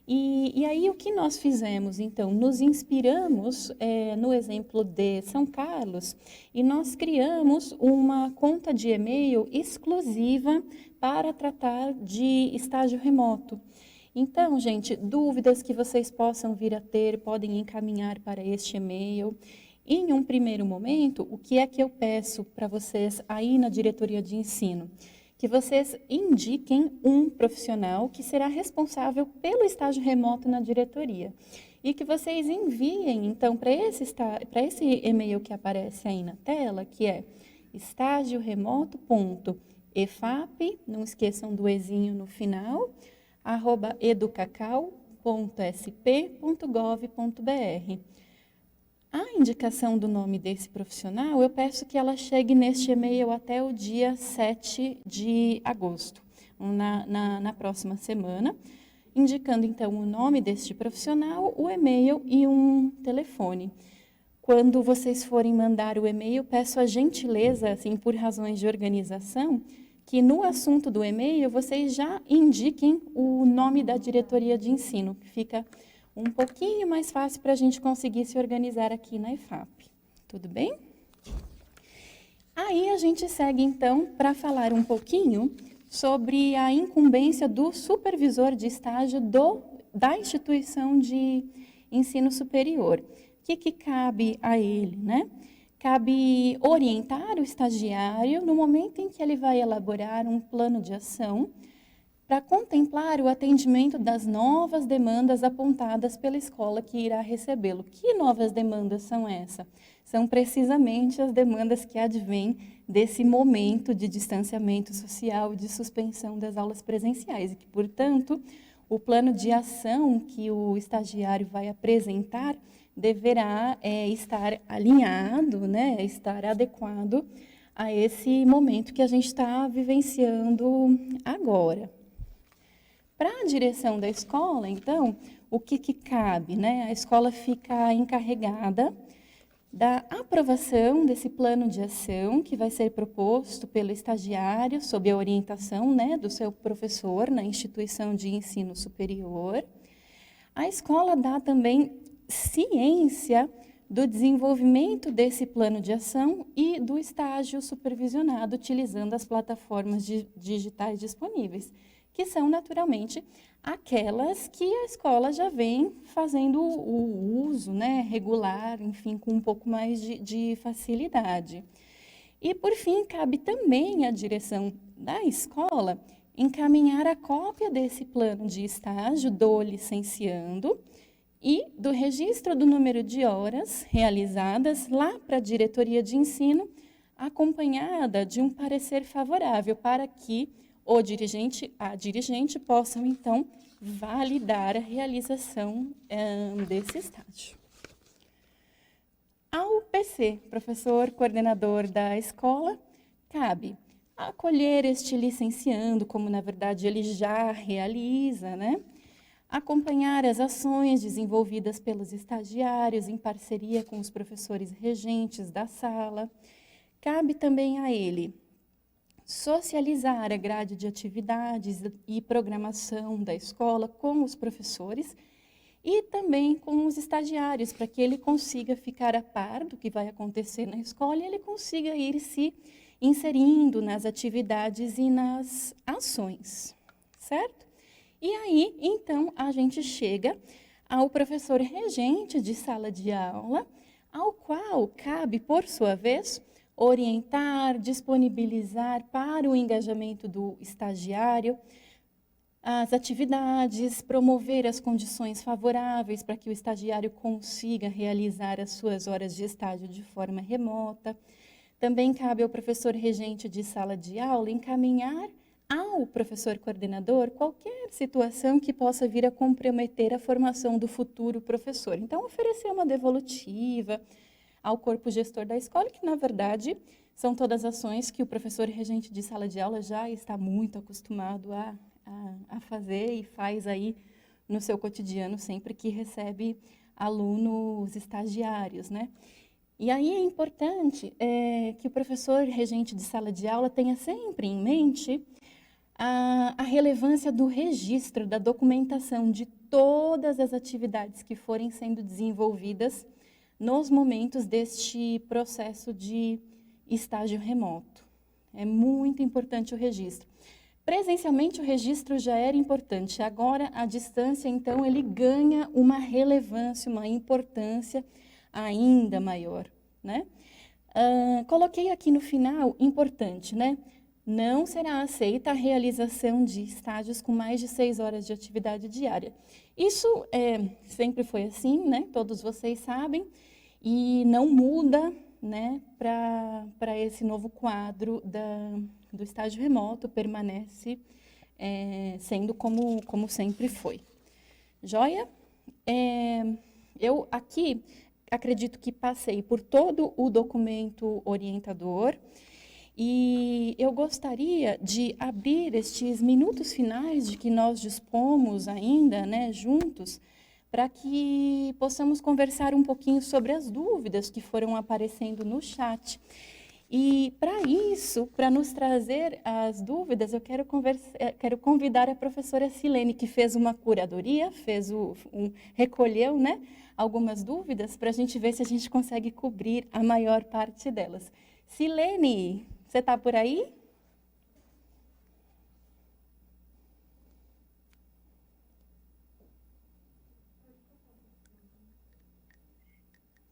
E aí, o que nós fizemos, então? Nos inspiramos no exemplo de São Carlos e nós criamos uma conta de e-mail exclusiva para tratar de estágio remoto. Então, gente, dúvidas que vocês possam vir a ter, podem encaminhar para este e-mail. Em um primeiro momento, o que é que eu peço para vocês aí na diretoria de ensino? Que vocês indiquem um profissional que será responsável pelo estágio remoto na diretoria. E que vocês enviem, então, para esse e-mail que aparece aí na tela, que é estagioremoto.efap, não esqueçam do ezinho no final, @educacau.sp.gov.br. A indicação do nome desse profissional, eu peço que ela chegue neste e-mail até o dia 7 de agosto, na próxima semana, indicando então o nome deste profissional, o e-mail e um telefone. Quando vocês forem mandar o e-mail, peço a gentileza, assim, por razões de organização, que no assunto do e-mail vocês já indiquem o nome da diretoria de ensino, que fica um pouquinho mais fácil para a gente conseguir se organizar aqui na IFAP. Tudo bem? Aí a gente segue, então, para falar um pouquinho sobre a incumbência do supervisor de estágio da instituição de ensino superior. O que cabe a ele, né? Cabe orientar o estagiário no momento em que ele vai elaborar um plano de ação para contemplar o atendimento das novas demandas apontadas pela escola que irá recebê-lo. Que novas demandas são essas? São precisamente as demandas que advêm desse momento de distanciamento social e de suspensão das aulas presenciais, e que, portanto, o plano de ação que o estagiário vai apresentar deverá estar alinhado, né, estar adequado a esse momento que a gente está vivenciando agora. Para a direção da escola, então, o que cabe, né? A escola fica encarregada da aprovação desse plano de ação que vai ser proposto pelo estagiário sob a orientação, né, do seu professor na instituição de ensino superior. A escola dá também ciência do desenvolvimento desse plano de ação e do estágio supervisionado utilizando as plataformas digitais disponíveis, que são, naturalmente, aquelas que a escola já vem fazendo o uso, né, regular, enfim, com um pouco mais de facilidade. E, por fim, cabe também à direção da escola encaminhar a cópia desse plano de estágio do licenciando e do registro do número de horas realizadas lá para a diretoria de ensino, acompanhada de um parecer favorável para que o dirigente, a dirigente, possam, então, validar a realização desse estágio. Ao PC, professor coordenador da escola, cabe acolher este licenciando, como, na verdade, ele já realiza, né? Acompanhar as ações desenvolvidas pelos estagiários em parceria com os professores regentes da sala. Cabe também a ele socializar a grade de atividades e programação da escola com os professores e também com os estagiários, para que ele consiga ficar a par do que vai acontecer na escola e ele consiga ir se inserindo nas atividades e nas ações, certo? E aí, então, a gente chega ao professor regente de sala de aula, ao qual cabe, por sua vez, orientar, disponibilizar para o engajamento do estagiário as atividades, promover as condições favoráveis para que o estagiário consiga realizar as suas horas de estágio de forma remota. Também cabe ao professor regente de sala de aula encaminhar ao professor coordenador qualquer situação que possa vir a comprometer a formação do futuro professor. Então, oferecer uma devolutiva ao corpo gestor da escola, que, na verdade, são todas ações que o professor regente de sala de aula já está muito acostumado a fazer e faz aí no seu cotidiano sempre que recebe alunos estagiários, né? E aí é importante que o professor regente de sala de aula tenha sempre em mente a relevância do registro, da documentação de todas as atividades que forem sendo desenvolvidas nos momentos deste processo de estágio remoto. É muito importante o registro. Presencialmente, o registro já era importante. Agora, à distância, então, ele ganha uma relevância, uma importância ainda maior, né? Coloquei aqui no final, importante, né? Não será aceita a realização de estágios com mais de 6 horas de atividade diária. Isso sempre foi assim, né? Todos vocês sabem, e não muda, né, para esse novo quadro do estágio remoto, permanece sendo como sempre foi. Joia? Eu aqui acredito que passei por todo o documento orientador e eu gostaria de abrir estes minutos finais de que nós dispomos ainda, né, juntos, para que possamos conversar um pouquinho sobre as dúvidas que foram aparecendo no chat. E para isso, para nos trazer as dúvidas, eu quero convidar a professora Silene, que fez uma curadoria, recolheu, né, algumas dúvidas, para a gente ver se a gente consegue cobrir a maior parte delas. Silene, você está por aí?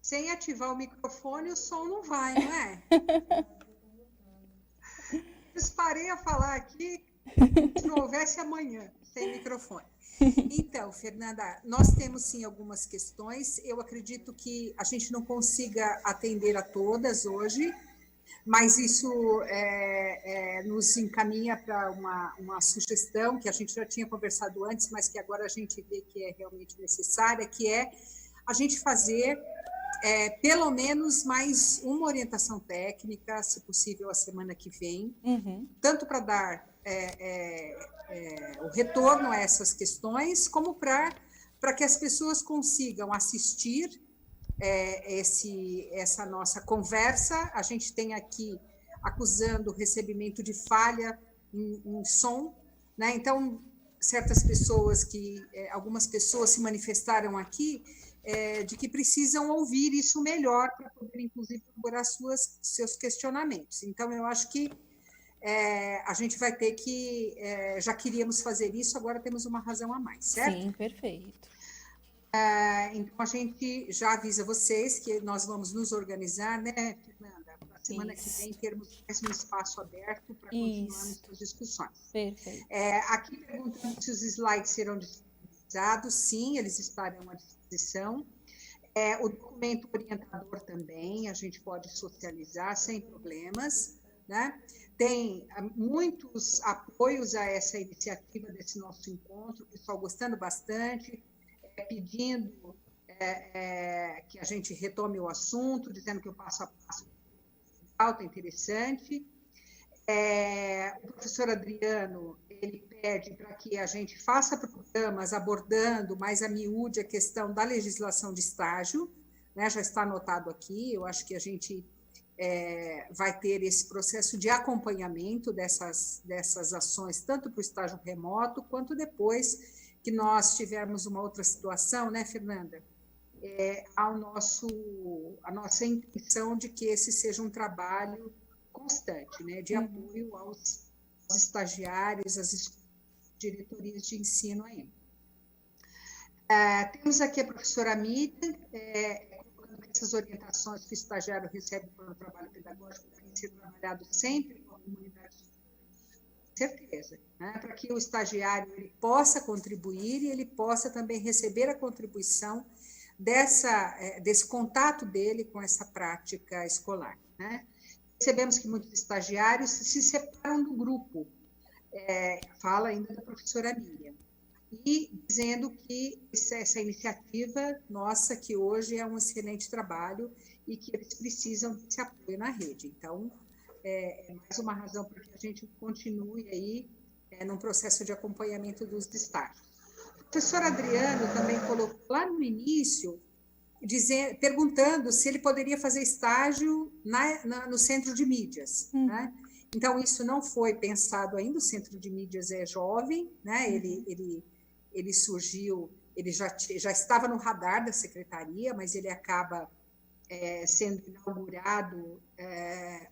Sem ativar o microfone, o som não vai, não é? Parei a falar aqui, se não houvesse amanhã, sem microfone. Então, Fernanda, nós temos sim algumas questões. Eu acredito que a gente não consiga atender a todas hoje, mas isso nos encaminha para uma sugestão que a gente já tinha conversado antes, mas que agora a gente vê que é realmente necessária, que é a gente fazer pelo menos mais uma orientação técnica, se possível, a semana que vem, tanto para dar o retorno a essas questões, como para que as pessoas consigam assistir essa nossa conversa. A gente tem aqui acusando o recebimento de falha em som, né? Então, algumas pessoas se manifestaram aqui de que precisam ouvir isso melhor para poder, inclusive, elaborar seus questionamentos. Então, eu acho que a gente vai ter que... já queríamos fazer isso, agora temos uma razão a mais, certo? Sim, perfeito. Então, a gente já avisa vocês que nós vamos nos organizar, né, Fernanda? Para a semana que vem, termos mais um espaço aberto para continuarmos as discussões. Perfeito. Aqui perguntando se os slides serão disponibilizados. Sim, eles estarão à disposição. O documento orientador também, a gente pode socializar sem problemas, né? Tem muitos apoios a essa iniciativa desse nosso encontro, o pessoal gostando bastante, pedindo que a gente retome o assunto, dizendo que o passo a passo é interessante. O professor Adriano, ele pede para que a gente faça programas abordando mais a miúde a questão da legislação de estágio, né? Já está anotado aqui, eu acho que a gente vai ter esse processo de acompanhamento dessas ações, tanto para o estágio remoto, quanto depois que nós tivermos uma outra situação, né, Fernanda? A nossa intenção de que esse seja um trabalho constante, né, de apoio aos estagiários, às diretorias de ensino ainda. Temos aqui a professora Miriam, colocando que essas orientações que o estagiário recebe para o trabalho pedagógico devem ser trabalhados sempre com a comunidade certeza, né? Para que o estagiário ele possa contribuir e ele possa também receber a contribuição desse contato dele com essa prática escolar, né? Percebemos que muitos estagiários se separam do grupo, fala ainda da professora Miriam, e dizendo que essa iniciativa nossa, que hoje é um excelente trabalho e que eles precisam desse apoio na rede. Então, é mais uma razão para que a gente continue aí num processo de acompanhamento dos estágios. O professor Adriano também colocou lá no início, perguntando se ele poderia fazer estágio no Centro de Mídias, né? Então, isso não foi pensado ainda, o Centro de Mídias é jovem, né? Ele surgiu, ele já estava no radar da secretaria, mas ele acaba sendo inaugurado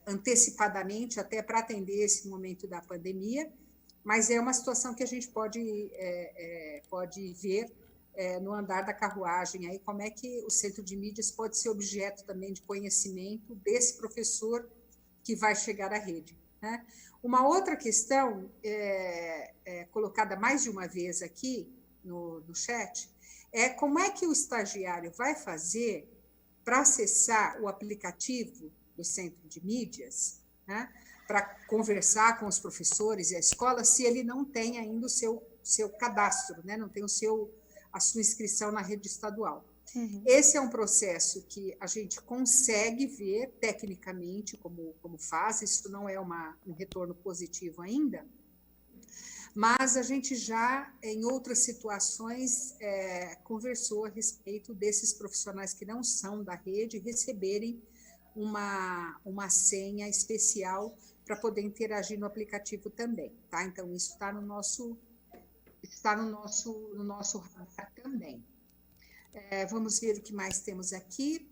antecipadamente, até para atender esse momento da pandemia, mas é uma situação que a gente pode ver no andar da carruagem, aí como é que o Centro de Mídias pode ser objeto também de conhecimento desse professor que vai chegar à rede, né? Uma outra questão, colocada mais de uma vez aqui no chat, é como é que o estagiário vai fazer para acessar o aplicativo do Centro de Mídias, né, para conversar com os professores e a escola, se ele não tem ainda o seu cadastro, né, não tem a sua inscrição na rede estadual. Uhum. Esse é um processo que a gente consegue ver tecnicamente como faz, isso não é um retorno positivo ainda, mas a gente já, em outras situações, conversou a respeito desses profissionais que não são da rede receberem uma senha especial para poder interagir no aplicativo também, tá? Então, isso está no nosso radar também. Vamos ver o que mais temos aqui.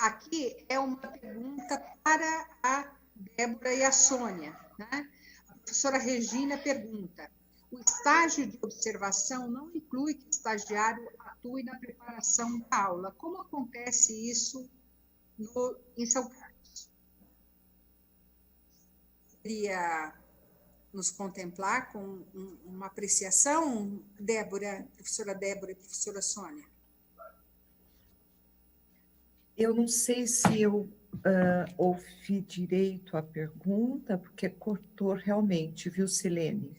Aqui é uma pergunta para a Débora e a Sônia, né? A professora Regina pergunta: o estágio de observação não inclui que o estagiário atue na preparação da aula. Como acontece isso em São Carlos? Poderia nos contemplar com uma apreciação, professora Débora e professora Sônia? Eu não sei se eu ouvi direito a pergunta, porque cortou realmente, viu, Silene?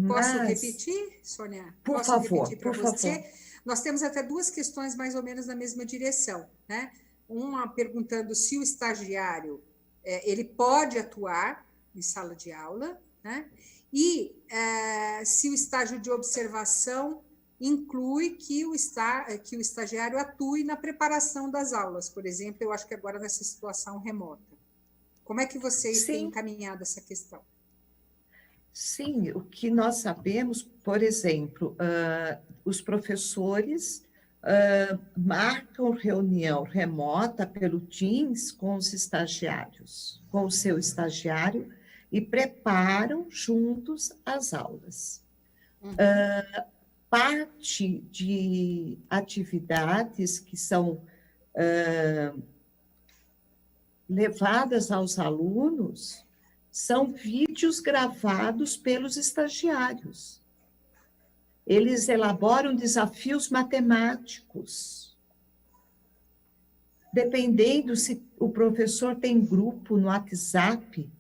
Posso repetir, Sônia? Por favor, por favor. Nós temos até duas questões mais ou menos na mesma direção, né? Uma perguntando se o estagiário ele pode atuar em sala de aula, né? E se o estágio de observação inclui que o estagiário atue na preparação das aulas, por exemplo, eu acho que agora nessa situação remota. Como é que vocês têm encaminhado essa questão? Sim, o que nós sabemos, por exemplo, os professores marcam reunião remota pelo Teams com os estagiários, com o seu estagiário, e preparam juntos as aulas. Uhum. Parte de atividades que são levadas aos alunos são vídeos gravados pelos estagiários. Eles elaboram desafios matemáticos. Dependendo se o professor tem grupo no WhatsApp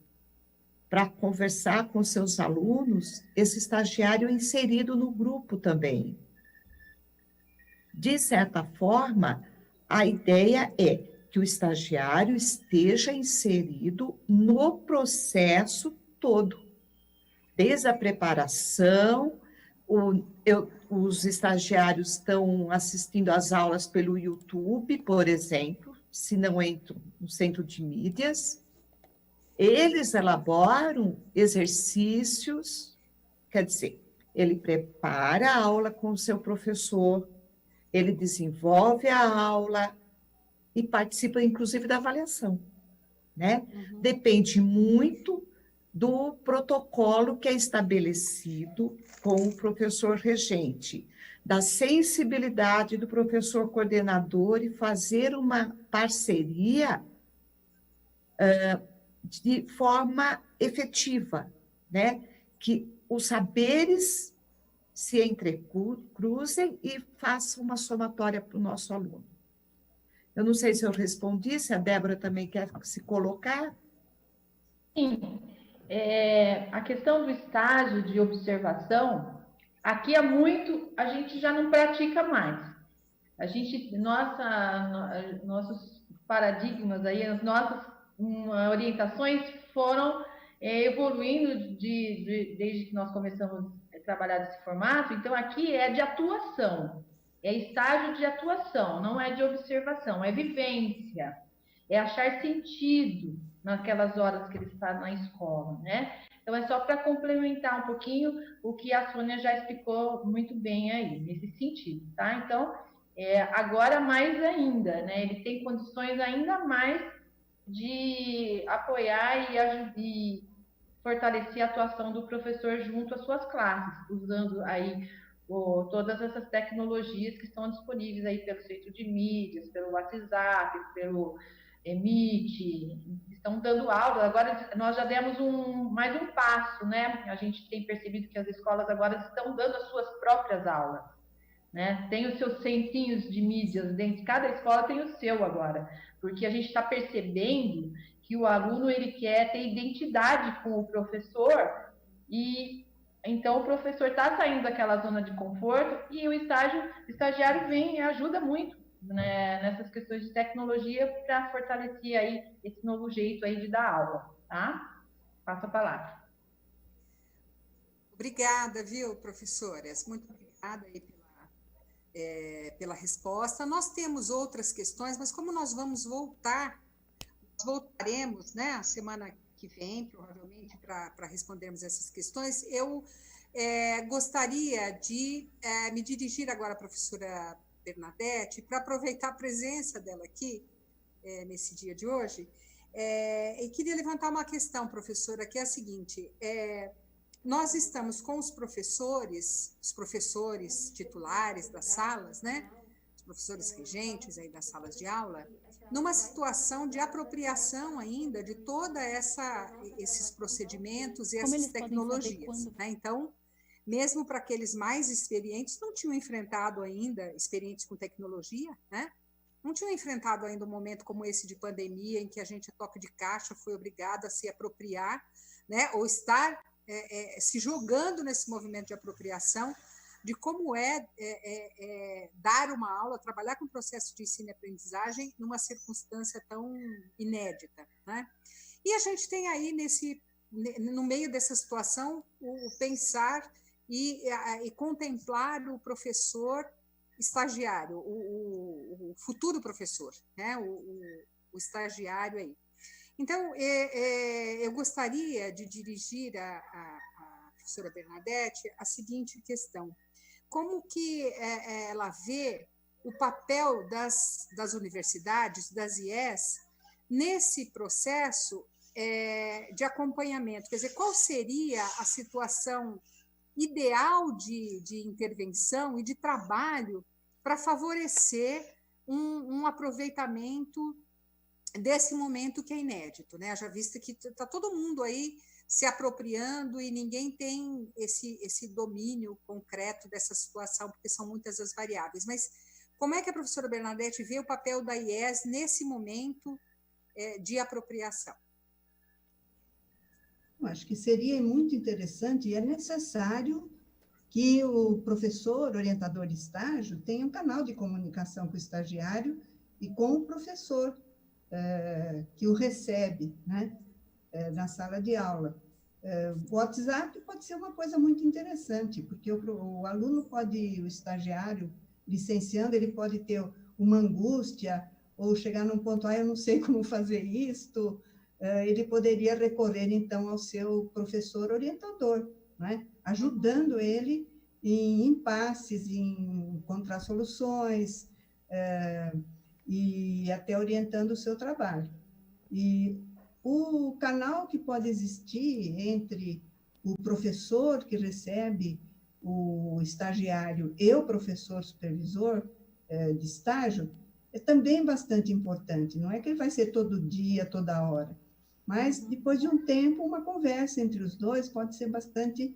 para conversar com seus alunos, esse estagiário é inserido no grupo também. De certa forma, a ideia é que o estagiário esteja inserido no processo todo, desde a preparação, os estagiários estão assistindo às aulas pelo YouTube, por exemplo, se não entram no Centro de Mídias. Eles elaboram exercícios, quer dizer, ele prepara a aula com o seu professor, ele desenvolve a aula e participa, inclusive, da avaliação, né? Uhum. Depende muito do protocolo que é estabelecido com o professor regente, da sensibilidade do professor coordenador e fazer uma parceria de forma efetiva, né? Que os saberes se entrecruzem e façam uma somatória para o nosso aluno. Eu não sei se eu respondi, se a Débora também quer se colocar. Sim, a questão do estágio de observação, aqui a gente já não pratica mais. Nossos paradigmas aí, as nossas orientações foram evoluindo desde que nós começamos a trabalhar desse formato. Então, aqui é de atuação, é estágio de atuação, não é de observação, é vivência, é achar sentido naquelas horas que ele está na escola, né? Então, é só para complementar um pouquinho o que a Sônia já explicou muito bem aí, nesse sentido, tá? Então, agora mais ainda, né? Ele tem condições ainda mais de apoiar e fortalecer a atuação do professor junto às suas classes, usando aí todas essas tecnologias que estão disponíveis aí pelo centro de mídias, pelo WhatsApp, pelo Meet, estão dando aula. Agora nós já demos mais um passo, né? A gente tem percebido que as escolas agora estão dando as suas próprias aulas, né? Tem os seus centrinhos de mídias dentro, cada escola tem o seu agora, porque a gente está percebendo que o aluno ele quer ter identidade com o professor, e então o professor está saindo daquela zona de conforto, e o estagiário vem e ajuda muito, né, nessas questões de tecnologia para fortalecer aí esse novo jeito aí de dar aula, tá? Passo a palavra. Obrigada, viu, professoras? Muito obrigada aí pela resposta. Nós temos outras questões, mas como nós voltaremos, né, a semana que vem, provavelmente, para respondermos essas questões, eu gostaria de me dirigir agora à professora Bernadette, para aproveitar a presença dela aqui, nesse dia de hoje, e queria levantar uma questão, professora, que é a seguinte: nós estamos com os professores titulares das salas, né, os professores regentes aí das salas de aula, numa situação de apropriação ainda de toda esses procedimentos e essas tecnologias, né? Então, mesmo para aqueles mais experientes, não tinham enfrentado ainda, experientes com tecnologia, né? Não tinham enfrentado ainda um momento como esse de pandemia, em que a gente, a toque de caixa, foi obrigado a se apropriar, né? Ou estar se jogando nesse movimento de apropriação, de como dar uma aula, trabalhar com o processo de ensino e aprendizagem numa circunstância tão inédita, né? E a gente tem aí, no meio dessa situação, o pensar e contemplar o professor estagiário, o futuro professor, né? O estagiário aí. Então, eu gostaria de dirigir à professora Bernadette a seguinte questão: como que ela vê o papel das universidades, das IES, nesse processo de acompanhamento? Quer dizer, qual seria a situação ideal de intervenção e de trabalho para favorecer um aproveitamento desse momento que é inédito, né? Já visto que está todo mundo aí se apropriando e ninguém tem esse domínio concreto dessa situação, porque são muitas as variáveis. Mas como é que a professora Bernadette vê o papel da IES nesse momento de apropriação? Eu acho que seria muito interessante e é necessário que o professor, orientador de estágio, tenha um canal de comunicação com o estagiário e com o professor que o recebe, né, na sala de aula. O WhatsApp pode ser uma coisa muito interessante, porque o aluno o estagiário, licenciando, ele pode ter uma angústia, ou chegar num ponto, eu não sei como fazer isto, ele poderia recorrer, então, ao seu professor orientador, né, ajudando ele em impasses, em encontrar soluções, e até orientando o seu trabalho. E o canal que pode existir entre o professor que recebe o estagiário e o professor supervisor de estágio é também bastante importante. Não é que ele vai ser todo dia, toda hora, mas depois de um tempo, uma conversa entre os dois pode ser bastante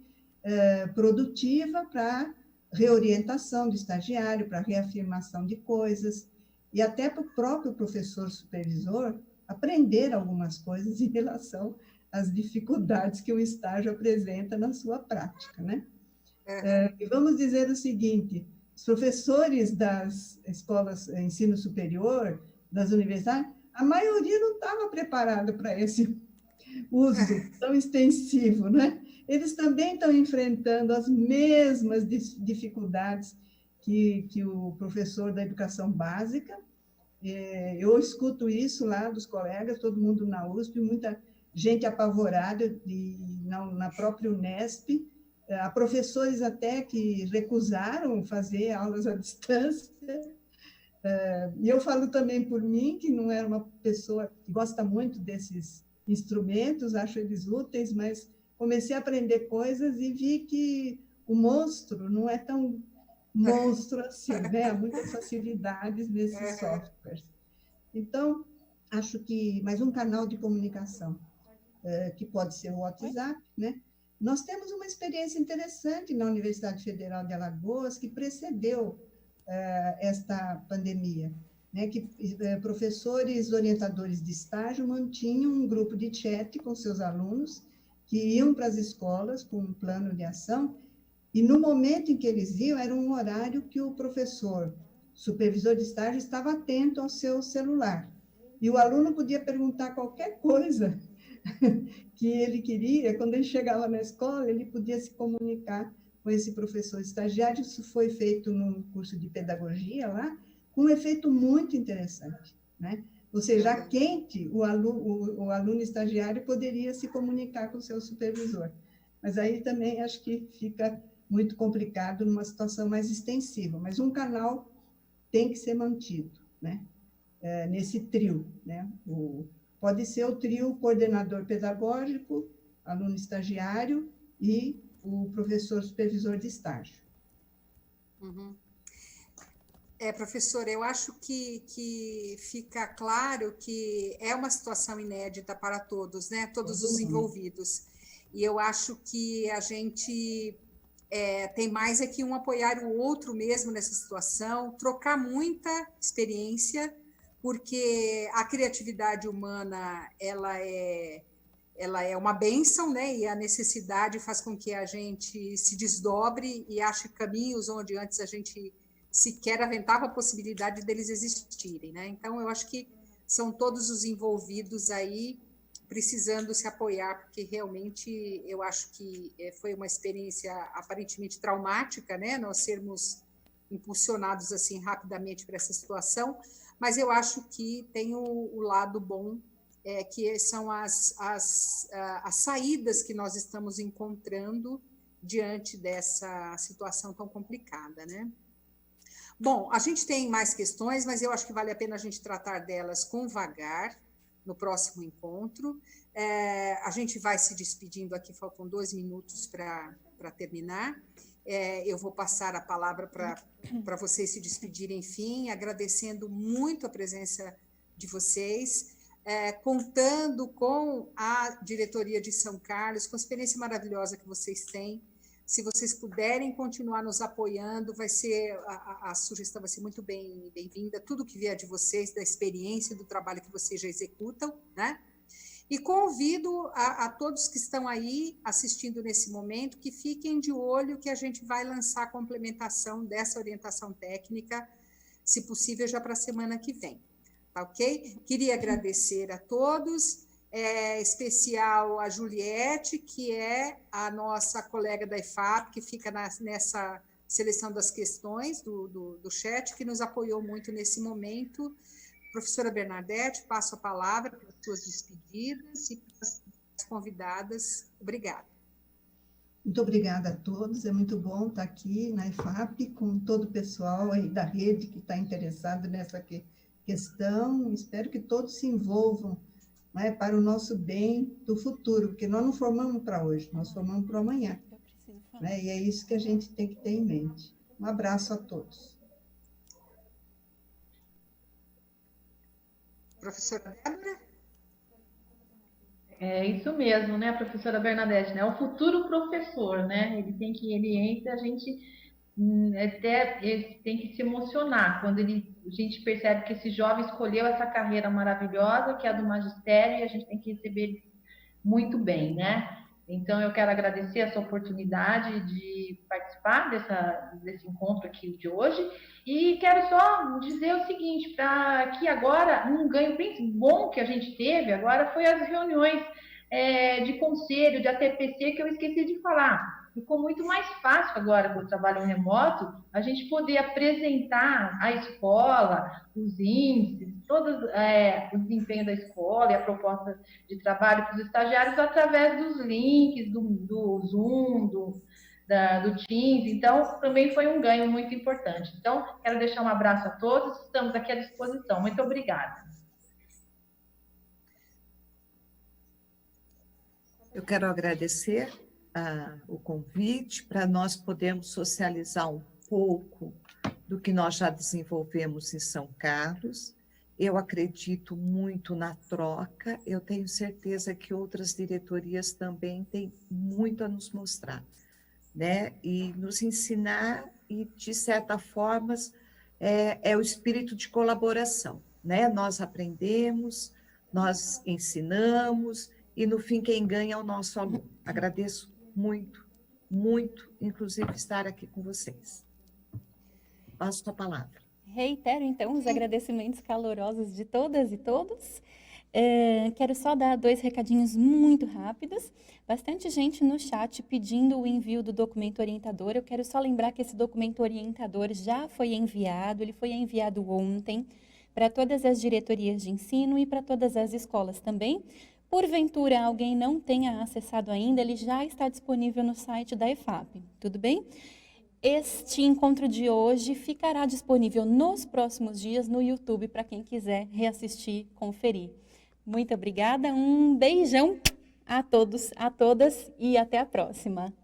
produtiva para reorientação do estagiário, para reafirmação de coisas, e até para o próprio professor supervisor aprender algumas coisas em relação às dificuldades que o estágio apresenta na sua prática, né? E vamos dizer o seguinte, os professores das escolas de ensino superior, das universidades, a maioria não estava preparada para esse uso tão extensivo, né? Eles também estão enfrentando as mesmas dificuldades que o professor da educação básica. Eu escuto isso lá dos colegas, todo mundo na USP, muita gente apavorada na própria Unesp, há professores até que recusaram fazer aulas à distância. E eu falo também por mim, que não era uma pessoa que gosta muito desses instrumentos, acho eles úteis, mas comecei a aprender coisas e vi que o monstro não é tão monstro assim, né? Há muitas facilidades nesses softwares. Então, acho que mais um canal de comunicação, que pode ser o WhatsApp, né? Nós temos uma experiência interessante na Universidade Federal de Alagoas, que precedeu esta pandemia, né? Que professores orientadores de estágio mantinham um grupo de chat com seus alunos, que iam para as escolas com um plano de ação, e no momento em que eles iam, era um horário que o professor, supervisor de estágio, estava atento ao seu celular. E o aluno podia perguntar qualquer coisa que ele queria, quando ele chegava na escola, ele podia se comunicar com esse professor estagiário. Isso foi feito no curso de pedagogia lá, com um efeito muito interessante, né? Ou seja, a quente, o aluno estagiário poderia se comunicar com o seu supervisor. Mas aí também acho que fica muito complicado numa situação mais extensiva. Mas um canal tem que ser mantido, né? Nesse trio, né? Pode ser o trio coordenador pedagógico, aluno estagiário e o professor supervisor de estágio. Uhum. Professora, eu acho que fica claro que é uma situação inédita para todos, né? Todos os envolvidos. E eu acho que a gente tem mais é que um apoiar o outro mesmo nessa situação, trocar muita experiência, porque a criatividade humana ela é uma bênção, né? E a necessidade faz com que a gente se desdobre e ache caminhos onde antes a gente sequer aventava a possibilidade deles existirem, né? Então, eu acho que são todos os envolvidos aí precisando se apoiar, porque realmente eu acho que foi uma experiência aparentemente traumática, né? Nós sermos impulsionados assim rapidamente para essa situação, mas eu acho que tem o lado bom, que são as saídas que nós estamos encontrando diante dessa situação tão complicada, né? Bom, a gente tem mais questões, mas eu acho que vale a pena a gente tratar delas com vagar no próximo encontro. A gente vai se despedindo aqui, faltam 2 minutos para terminar. Eu vou passar a palavra para vocês se despedirem, enfim, agradecendo muito a presença de vocês, contando com a diretoria de São Carlos, com a experiência maravilhosa que vocês têm. Se vocês puderem continuar nos apoiando, vai ser a sugestão vai ser muito bem-vinda, tudo que vier de vocês, da experiência, do trabalho que vocês já executam, né? E convido a todos que estão aí assistindo nesse momento que fiquem de olho que a gente vai lançar a complementação dessa orientação técnica, se possível, já para a semana que vem, tá ok? Queria agradecer a todos, especial a Juliette, que é a nossa colega da IFAP, que fica nessa seleção das questões do chat, que nos apoiou muito nesse momento. Professora Bernadette, passo a palavra para as suas despedidas e para as convidadas. Obrigada. Muito obrigada a todos, é muito bom estar aqui na IFAP com todo o pessoal aí da rede que está interessado nessa questão. Espero que todos se envolvam, né, para o nosso bem do futuro, porque nós não formamos para hoje, nós formamos para amanhã, né, e é isso que a gente tem que ter em mente. Um abraço a todos. Professora Débora? É isso mesmo, né, professora Bernadette, né? O futuro professor, né? Ele entra, a gente até ele tem que se emocionar quando a gente percebe que esse jovem escolheu essa carreira maravilhosa, que é a do magistério, e a gente tem que receber ele muito bem, né? Então, eu quero agradecer essa oportunidade de participar desse encontro aqui de hoje e quero só dizer o seguinte, para que agora um ganho bem bom que a gente teve agora foi as reuniões de conselho, de ATPC, que eu esqueci de falar. Ficou muito mais fácil agora com o trabalho remoto, a gente poder apresentar a escola, os índices, o desempenho da escola e a proposta de trabalho para os estagiários através dos links, do Zoom, do Teams. Então, também foi um ganho muito importante. Então, quero deixar um abraço a todos, estamos aqui à disposição. Muito obrigada. Eu quero agradecer o convite para nós podermos socializar um pouco do que nós já desenvolvemos em São Carlos. Eu acredito muito na troca, eu tenho certeza que outras diretorias também têm muito a nos mostrar, né? E nos ensinar, e de certa forma é o espírito de colaboração, né? Nós aprendemos, nós ensinamos, e no fim quem ganha é o nosso aluno. Agradeço muito, muito, inclusive estar aqui com vocês. Passo a palavra. Reitero, então, os agradecimentos calorosos de todas e todos. Quero só dar 2 recadinhos muito rápidos. Bastante gente no chat pedindo o envio do documento orientador. Eu quero só lembrar que esse documento orientador já foi enviado, ele foi enviado ontem para todas as diretorias de ensino e para todas as escolas também. Porventura alguém não tenha acessado ainda, ele já está disponível no site da EFAP, tudo bem? Este encontro de hoje ficará disponível nos próximos dias no YouTube para quem quiser reassistir, conferir. Muito obrigada, um beijão a todos, a todas e até a próxima.